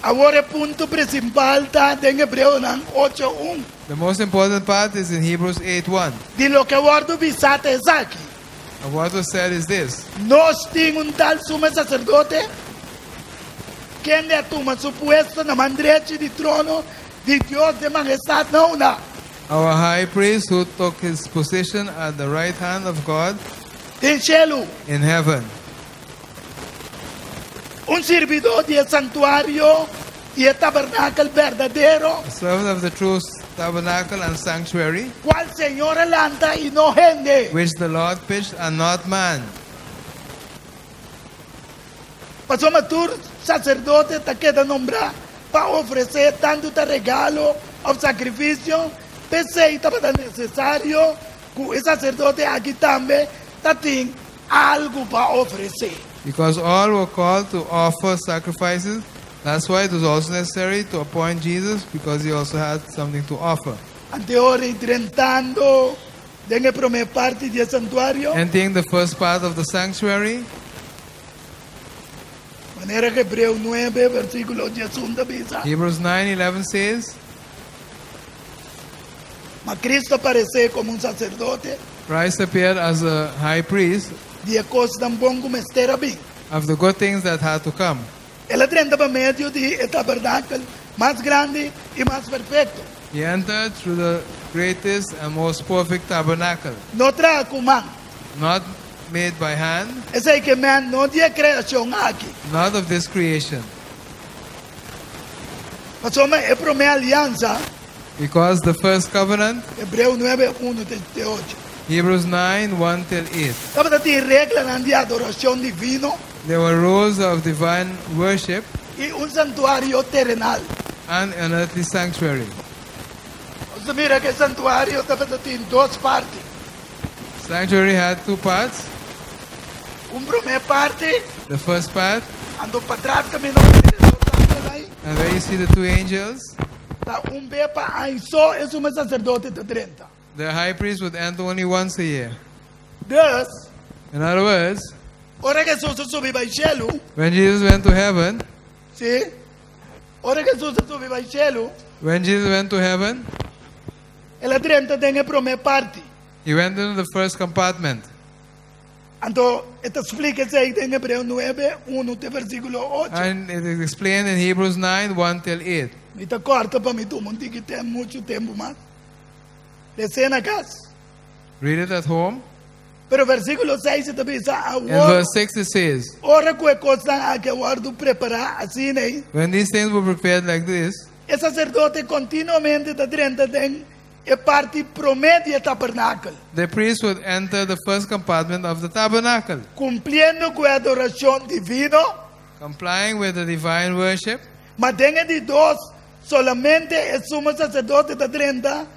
Agora o ponto principal está em Hebreus 8:1. The most important part is in Hebrews 8:1. De lo que o ordem visata é aqui. And what was said is this: Nós temos tal sumo sacerdote que ainda toma su puesto na mão direita de trono de Deus de majestade não na. our high priest who took his position at the right hand of God Tem cielo, in heaven. servidor de santuário e tabernáculo verdadeiro, A servant of the true tabernacle and sanctuary, qual Senhor alanta e não rende. which the Lord pitched and not man. Passou matur sacerdote está queda nombrar para oferecer tanto de regalo ou sacrifício, pensei estava necessário que o sacerdote aqui também tem algo para oferecer. Because all were called to offer sacrifices, that's why it was also necessary to appoint Jesus, because he also had something to offer. Ante ora entrando na primeira parte do santuário, Entering the first part of the sanctuary, maneira que Hebreus 9, versículo 11 diz, Hebrews 9:11 says, mas Cristo apareceu como sacerdote Christ appeared as a high priest de coisas tão bom como esteja bem. of the good things that had to come. Ela entra para meio do tabernáculo mais grande e mais perfeito. He entered through the greatest and most perfect tabernacle, Não traz com mão. not made by hand, Esse é que man não tinha criação aqui. not of this creation. Mas uma é a primeira aliança, Because the first covenant, Hebreus 9, 1-8. Hebrews 9:1 till 8. Estava de regra de adoração divina There were rules of divine worship e santuário terrenal. and an earthly sanctuary. Você mira que santuário estava em duas partes. Sanctuary had two parts. Primeira parte, The first part, ando para trás caminhando aí. and there you see the two angels. Tá pé para aí só é um sacerdote de 30. The high priest would enter only once a year. Deus, In other words, ora que Jesus subiu para o céu, when Jesus went to heaven, sim? Ora que Jesus subiu para o céu, when Jesus went to heaven, ela 30 tem a primeira parte. He went into the first compartment. Anto, ito explica sa en Hebreo 9, 1 te versículo 8. And it is explained in Hebrews 9, 1 till 8. Mita corta para mim, tu monti que tem muito tempo mais. Desce na casa. Read it at home. Pero versículo 6 te diz, In verse 6 it says, ora que coisa a que guardo preparar assim, né? when these things were prepared like this, O sacerdote continuamente da drenta tem e parte promete o tabernáculo, the priest would enter the first compartment of the tabernacle, cumprindo com a adoração divina, complying with the divine worship. mas dengue de dois, solamente o sumo sacerdote da drenta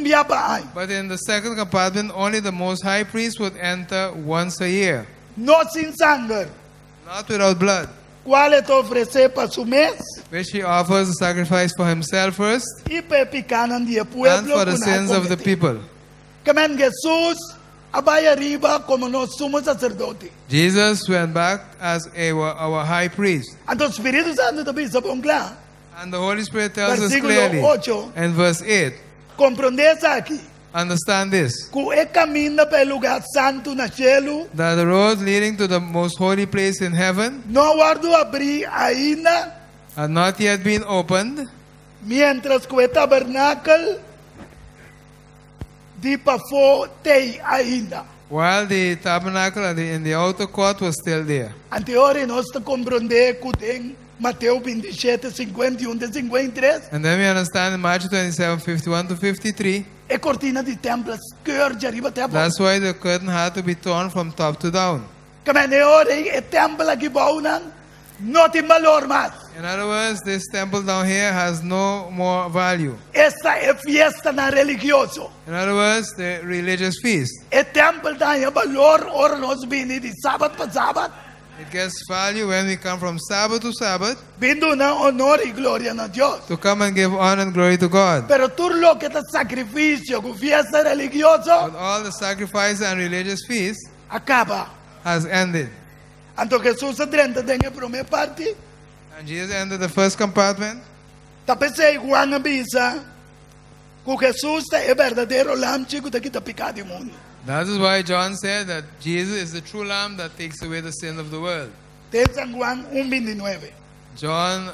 via para ano. But in the second compartment, only the Most High Priest would enter once a year, Não sem sangue, not without blood, qual é te oferecer para su mês which he offers a sacrifice for himself first e para picanan de and pueblo for the sins of the people. Camen Jesus abaya arriba como nosso sumo sacerdote. Jesus went back as our high priest. Anto Espírito Santo também sabe claro. And the Holy Spirit tells us Versículo clearly 8. in verse 8, Compreende aqui. understand this, Que é caminho para o lugar santo na cielo. that the road leading to the most holy place in heaven Não guardo abrir ainda, had not yet been opened, mientras que o tabernáculo de pafo tem ainda. while the tabernacle in the outer court was still there. Anterior nós te compreender que tem Mateus 27, 51 a 53. And then we understand in Matthew 27, 51 to 53, É cortina de templo, skeur de arriba até abaixo. that's why the curtain had to be torn from top to down. Camen é templo aqui baunan, não tem valor mais. In other words, this temple down here has no more value. Esta é fiesta na religioso. In other words, the religious feast. É templo tem valor, ora nós vini de sábado para sábado. It gets value when we come from Sabbath to Sabbath Vindo na honor e glória na Deus. to come and give honor and glory to God. Pero tudo lo que é sacrifício, com fiesta religioso, But all the sacrifice and religious feast acaba. has ended. Então Jesus adrenta tem a primeira parte. And Jesus entered the first compartment. Tapos é Juan avisa que Jesus é verdadeiro lamb chico daqui da pecado do mundo. That is why John said that Jesus is the true Lamb that takes away the sin of the world. Tem San Juan 1:29. John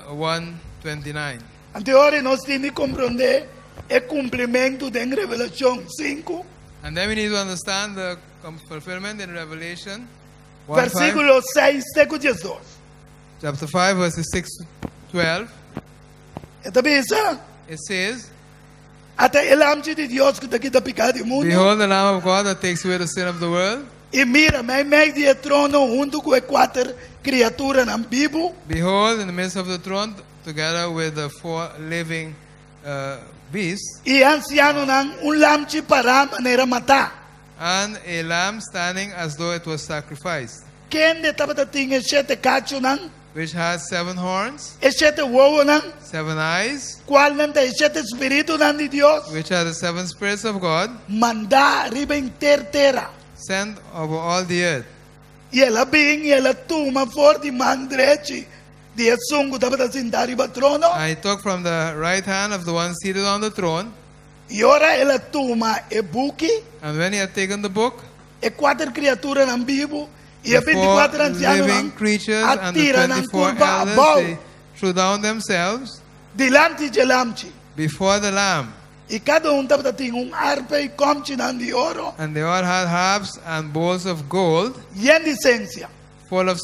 1:29. Anterior nós temos que compreender o cumprimento da Revelação 5, And then we need to understand the fulfillment in Revelation 1:5, versículo 6 até 12. chapter 5, verses 6 to 12. Então avisa It says, até o lamb de Deus que daqui da pecado do mundo. behold the Lamb of God that takes away the sin of the world. E mira, meio de trono junto com as quatro criaturas na Bíblia. Behold, in the midst of the throne, together with the four living beasts, E anciano nang lamb para maneira matar. and a lamb standing as though it was sacrificed, Quem de tava tinha sete cacho nang, which has 7 horns, e sete wowo nang, 7 eyes, qual nang te sete espírito nang de Deus. which are the 7 spirits of God, Manda riba terra. sent over all the earth. E ela bem, e ela tuma for de mandrete. De sungo tava sentado riba trono. And he took from the right hand of the one seated on the throne, E ora ela tuma e buki, and when he had taken the book, e quatro criaturas nang Bíblia. E a the 24 4 ancianos living nang creatures and the atira nang 24 curva elders, abau. they threw down themselves Dilante de lamchi. before the Lamb. E cada tava tinha harpa e comche nang de ouro. And they all had harps and bowls of gold E a licença. full of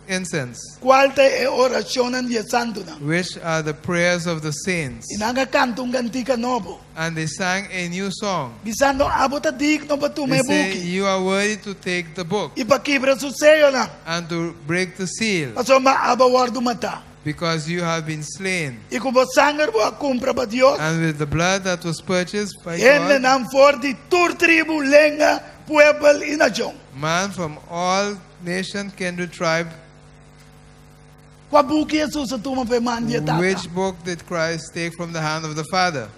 incense, Qual é a oração de santo nang. which are the prayers of the saints. E nanga canto cantica novo. And they sang a new song. Bisando abota digno pa tu They me say, buki. you are worthy to take the book E pa quebra su seio nang. and to break the seal, Paso maaba wardo mata. because you have been slain. E como sangue bo cumpra pa Dios. And with the blood that was purchased by Ele God, nang for di tur tribu lenga pueblo e nação. man from all nation, kindred, tribe. Qua buki Jesus sa tuma pe mandi tata. Which book did Christ take from the hand of the Father?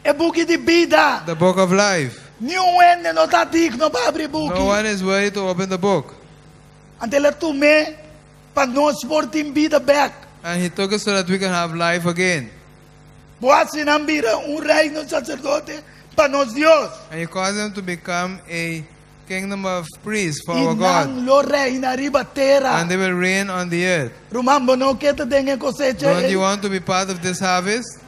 E buki di vida. The book of life. Nenhum não tá digno para abrir No buki. one is worthy to open the book. Antela tu me pa nós portim vida back. And he took it so that we can have life again. Boa sinambira reino sacerdote para nos Dios. And you cause them to become a kingdom of priests for Y our God. nang lo reina riba terra. And they will reign on the earth. Rumambo no kita dengue cosecha. Don't you want to be part of this harvest?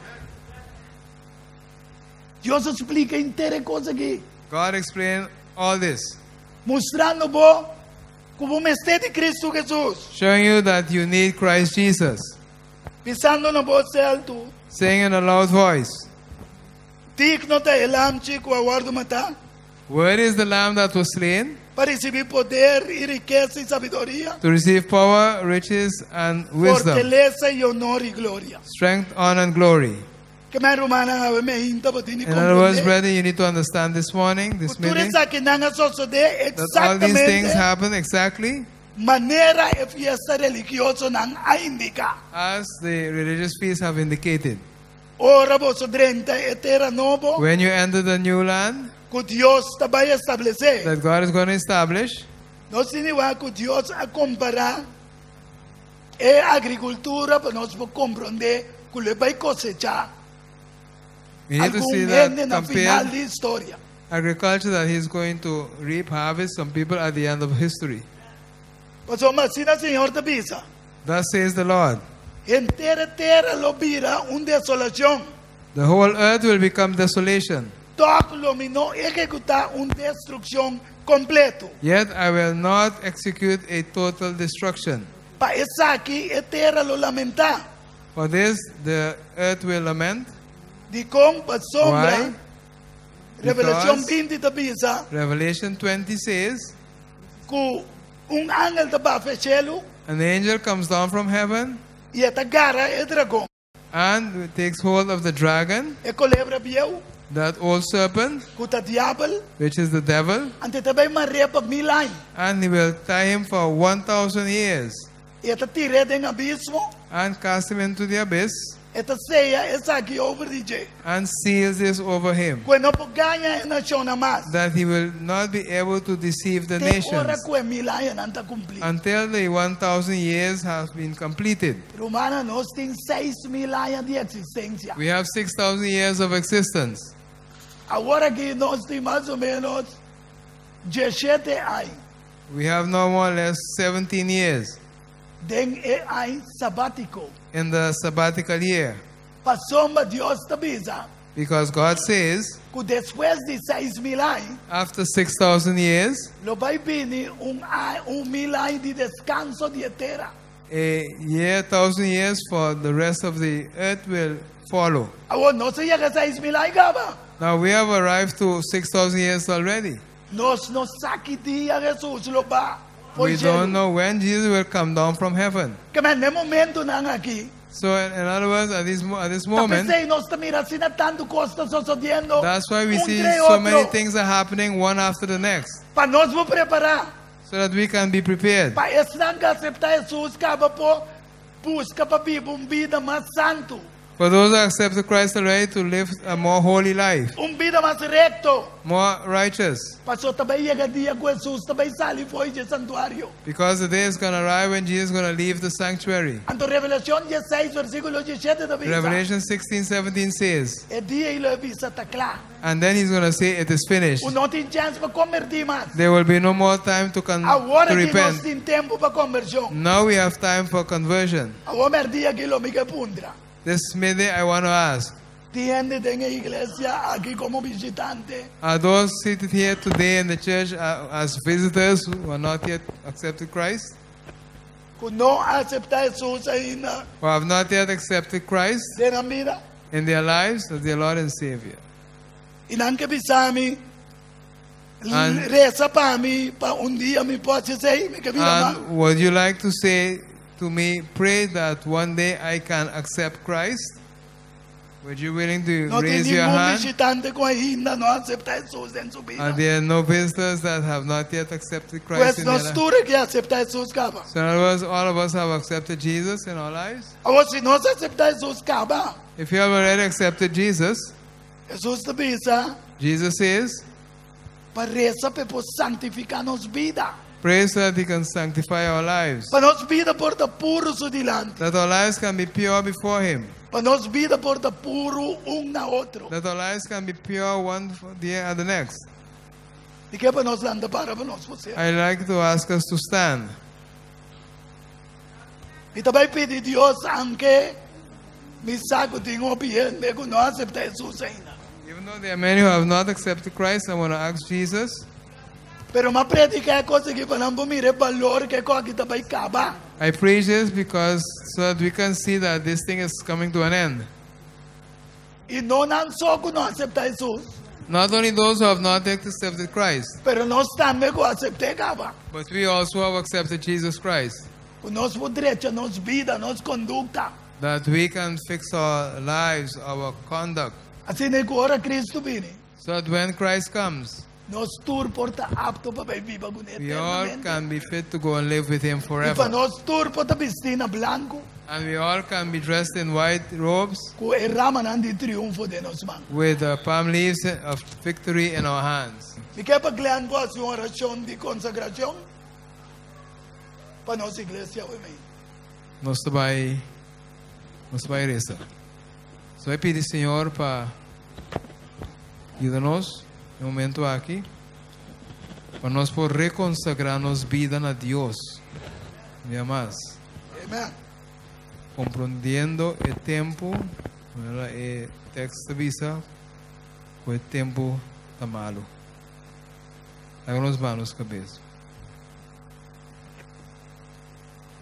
Dios explica inteira coisa aqui. God explained all this, Mostrando bo como mestre de Cristo Jesus. showing you that you need Christ Jesus, Pisando na voz alto. saying in a loud voice, Digno ta elam chico aguardo mata. where is the lamb that was slain Para recibir poder y riqueza y sabiduría. to receive power, riches, and wisdom, Fortaleza y honor y gloria. strength, honor, and glory? Que me romana a me hinta patini In other words, comprender. brother, you need to understand this morning, this Cultura meeting, sa kinanga sosode that all these things exactamente happen exactly manera e fiesta religioso nang indica. as the religious feasts have indicated. Ora vos drenta etera novo. When you enter the new land Que Dios tabay establecer. that God is going to establish, No significa que Dios a comparar e agricultura para nós compreender que ele vai cosechar we need to see algum that ende na final compared de história. agriculture, that He's going to reap harvest some people at the end of history. Pastor Masina, Senhor da Bisa, Thus says the Lord. entera terra lo vira desolación. The whole earth will become desolation. Todo lo no ejecutar destrucción completo. Yet I will not execute a total destruction. Pa esa aquí, terra lo lamenta. For this, the earth will lament. Di con pa sombra, Why? Revelación Because 20 da Bisa, Revelation 20 says, que ángel da ba fechelo, an angel comes down from heaven e agarra dragão. and takes hold of the dragon, E culebra viu, that old serpent, que tá diabo, which is the devil, ante também maria pa 1000 anos. and he will tie him for 1,000 years E tá tira dentro abismo, and cast him into the abyss e tá ceia essa aqui over DJ. and seals this over him, Quando não ganha nação na mais. that he will not be able to deceive the Tem hora nations que 1000 anos não tá cumprido. until the 1,000 years has been completed. Romana nós tem 6000 anos de existência. We have 6,000 years of existence. Agora que nós tem mais ou menos 17 anos. We have no more or less 17 years Den ano sabático. in the sabbatical year, Passou Deus te avisa because God says que depois de 6000 anos, after 6,000 years, lo vai vir 1000 anos de descanso de terra. a year, 1,000 years for the rest of the earth will follow. Agora não se chega a 6000 anos, gaba. Now we have arrived to 6,000 years already. Nós não sabe dia Jesus lo ba. We don't know when Jesus will come down from heaven. Que mas no momento não aqui. So in other words, at this moment, Tapos nós estamos mirando tanto costa sucedendo. that's why we see Entre so outro. many things are happening one after the next, Para nós vamos preparar. so that we can be prepared. Para esse não aceitar Jesus, acaba por busca para viver vida mais santo. For those who accept Christ already, to live a more holy life, Vida mais recto. more righteous, Pastor, também chega dia que Jesus também sai foi de santuário. because the day is going to arrive when Jesus is going to leave the sanctuary. Anto Revelación 16, versículo 17 da Bíblia. Revelation 16:17 says, É dia ele avisa tá claro. and then he's going to say, it is finished. O não tem chance para convertir mais. There will be no more time to Agora que nós repent. temos tempo para conversão. Now we have time for conversion. Agora é dia que lo me pundra. This midday, I want to ask, Tiende en la iglesia aquí como visitante. are those seated here today in the church as visitors who are not yet accepted Christ, Que no acepta Jesús ainda who have not yet accepted Christ de la vida. in their lives as their Lord and Savior? Y nanke bisami. And- Reza para mí, para un día me puede ser, me que vida And would you like to say to me, pray that one day I can accept Christ? Would you willing to No tiene raise your ningún hand? visitante que ainda no acepta Jesús en su vida. Are there no visitors that have not yet accepted Christ Pues in their nos life? dura que acepta Jesús caba. So in other words, all of us have accepted Jesus in our lives. Ahora si no se acepta Jesús caba, If you have already accepted Jesus, Jesús te pisa Jesus says, para reza para santificarnos vida. pray so that He can sanctify our lives, Para nos vida por the puro su delante. that our lives can be pure before Him. Para nos vida porta puro na outro. That our lives can be pure one for the next. E que para nós anda para nós você. I like to ask us to stand. E também pedir Deus anche me saco de opinião me que não aceita Jesus ainda. Even though there are many who have not accepted Christ, I want to ask Jesus. Pero ma predica é coisa que para não mire valor que coque também acaba. I preach this because so that we can see that this thing is coming to an end. E não só que não aceita Jesus. Not only those who have not accepted Christ, Pero nós também que aceita acaba. but we also have accepted Jesus Christ. O nosso direito, nossa vida, nossa conduta. That we can fix our lives, our conduct. Assim é que ora Cristo vem. So that when Christ comes, Nós tur porta apto para viver com we all eternamente. can be fit to go and live with Him E para forever. nós tur porta vestir branco, And we all can be dressed in white robes com a rama de triunfo de nós mãos. with palm leaves of victory in our hands. E que para glória com a sua oração de consagração para nossa igreja amém. Nos vai rezar. So eu pedi, Senhor, para ayudarnos no momento aqui, para nós poder reconsagrar-nos vida a Deus, minha mais, Amém. compreendendo o tempo, o texto avisa, o tempo está malo. Háganos manos cabeça.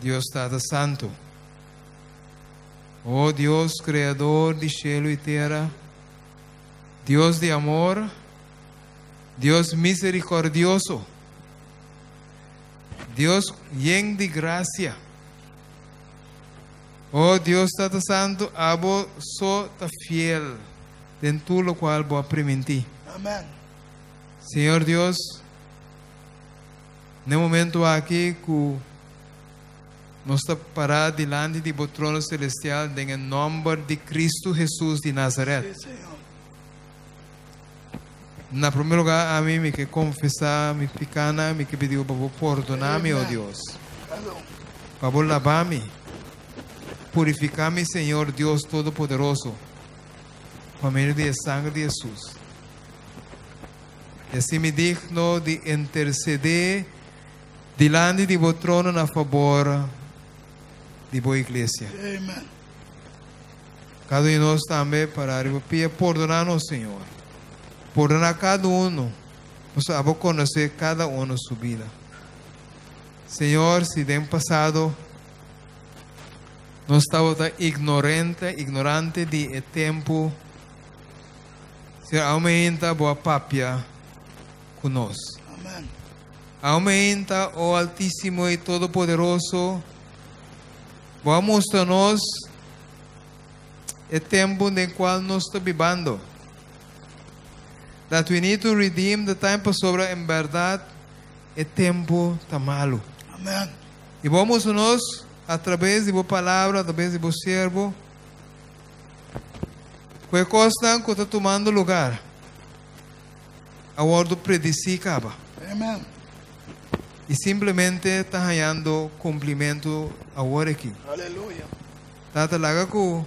Deus está santo. Oh Deus, Criador de cielo e terra, Deus de amor, Deus misericordioso, Deus lleno de gracia. Oh Deus Tata Santo, abo so ta fiel en tu lo cual voy a permitir. Amém. Senhor Deus, no momento aqui que nós estamos parados diante do trono celestial em nome de Cristo Jesus de Nazaré. Sim, Senhor. Na primeiro lugar, a mim me que confessar, me pecana, me que pediu para perdonar-me, oh Deus. Para lavar-me, purificar-me, Senhor Deus Todo-Poderoso, por meio do sangue de Jesus. E assim me digno de interceder diante de vosso trono na favor de boa igreja. Amém. Cada um de nós também para perdonar-nos, Senhor. Perdonar cada um. Nós vamos conhecer cada um na sua vida. Senhor, se tem passado, nós estávamos ignorante de tempo. Senhor, aumenta a boa papia conosco. Amém. Aumenta o Altíssimo e Todo-Poderoso. Vamos mostrar-nos o tempo no qual nós estamos vivendo. That we need to redeem the time sobre em verdade o tempo está malo. Amém. E vamos nós através de boa palavra, através de boa servo, que costa que está tomando lugar. A ordem predicava. Amém. E simplesmente está ganhando cumprimento agora aqui. Aleluia. Está talaga ko,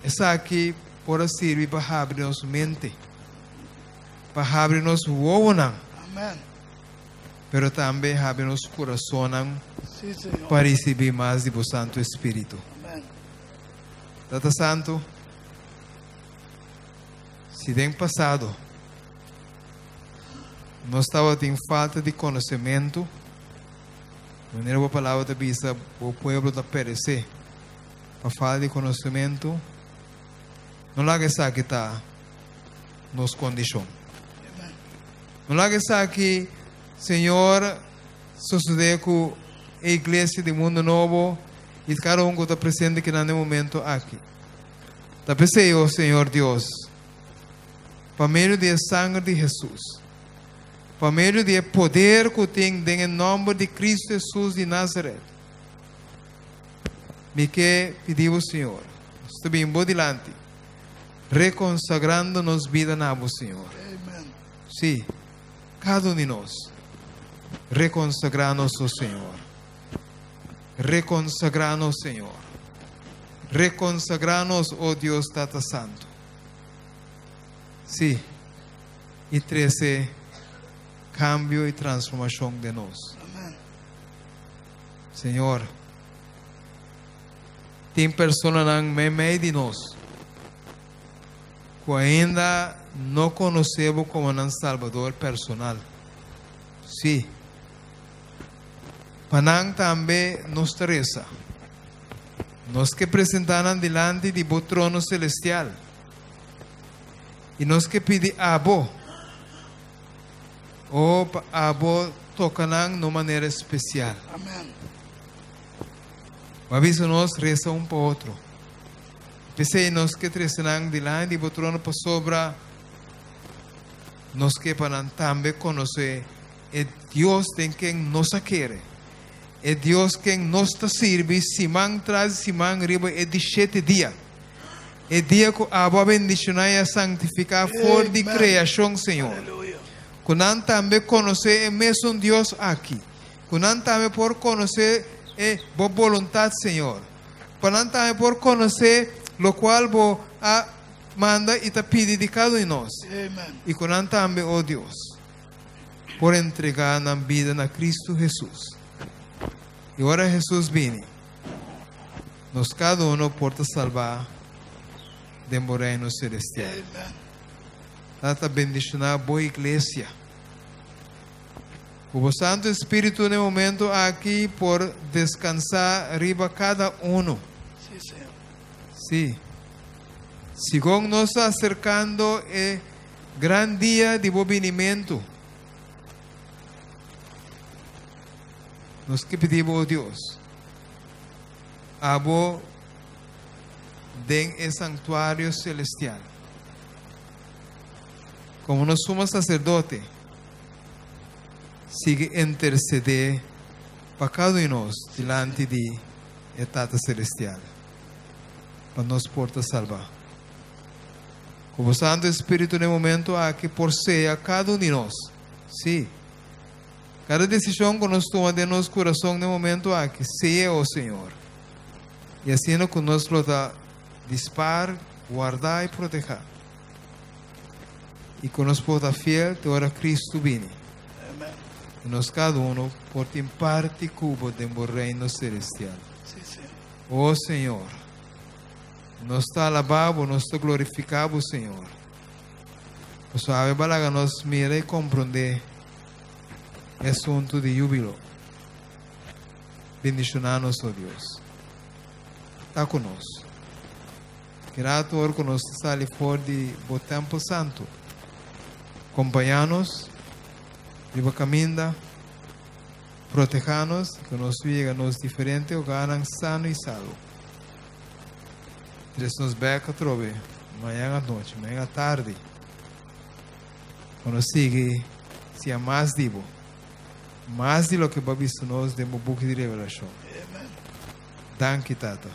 essa aqui pode servir para abrir nossa mente, para abrir nosso ouvido, Amém. pero também abrir nosso coração Sim, Senhor. para receber mais do Santo Espírito. Amém. Tata Santo, se tem passado, nós estávamos em falta de conhecimento, de maneira a palavra da Bíblia, o povo está perecer, para falta de conhecimento, não lá que está que está nos condições. Não lá que está que, Senhor, sucede com a igreja do mundo novo e cada um que está presente aqui no momento aqui. Está pensando, Senhor Deus, por meio do sangue de Jesus, por meio do poder que tem em nome de Cristo Jesus de Nazaré, me que pedimos, Senhor, estou bem dilante, reconsagrando-nos vida na voz, Senhor. Amém. Sim, cada um de nós, reconsagrar-nos ao Senhor. Reconsagrar-nos, Senhor. reconsagrarnos, oh Dios Tata Santo. Sí. Y 13, cambio y transformación de nos. Amén. Señor, tem personas en medio de nos que ainda no conocemos como un Salvador personal. Sí. Panang también nos reza. Nos que presentan delante de tu trono celestial. Y nos que pide abo. O abo tocan de manera especial. Amén. Aviso nos reza un para otro. Pensei nos que trezenan delante de tu trono para sobra. Nos que panan también conocer el Dios de quien nos quiere. El Dios que nos sirve, simán tras simán arriba, es de 7 días. El día que abo bendicionar y santificar por de creación, Señor. Aleluya. Cuando también conocer el mismo Dios aquí. Cuando también por conocer la voluntad, Señor. Cuando también por conocer lo cual vos manda y te pide de cada uno de nosotros. Amén. Y cuando también, oh Dios, por entregar la vida a Cristo Jesús. Y ahora Jesús viene. Nos cada uno por te salvar del reino celestial. Amén. Trata bendicionar boa iglesia. O Santo Espíritu en el momento aquí por descansar arriba cada uno. Sí, Señor. Sí. Según nos acercando el gran día de movimiento. Nos que pedimos, oh Dios, abo den el santuario celestial. Como no somos sacerdote, sigue interceder para cada uno de nosotros delante de el Tata Celestial, para nos porta salvar. Como Santo Espíritu en el momento aquí por ser cada uno de nosotros, sí. Cada decisión que nos toma de nuestro corazón en el momento aquí, sea, oh Señor. Y haciendo que nos lo da dispar, guardar y proteger. Y que nos pueda fiel, de ahora Cristo viene. Amén. Y nos cada uno por en parte cubo del reino celestial. Sí, Señor. Oh Señor, nos está alabado, nos está glorificado, Señor. Pues suave balaga nos mira y comprende el asunto de Hubileo. Bendicionanos, oh Dios. Está con nosotros. Grato ahora que nos sale fuera de o templo santo. Acompañanos, viva caminda, protejanos, que nos llega nos diferente o ganan sano y salvo. Dios nos beca trove, mañana noche, mañana tarde. Cuando sigue, sea más vivo, más de lo que va visto nos de book de revelación. Amén. Danke, Tata.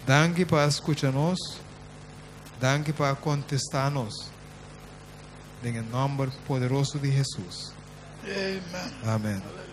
Danke para escucharnos. Danke para contestarnos. En el nombre poderoso de Jesús. Amén. Amén.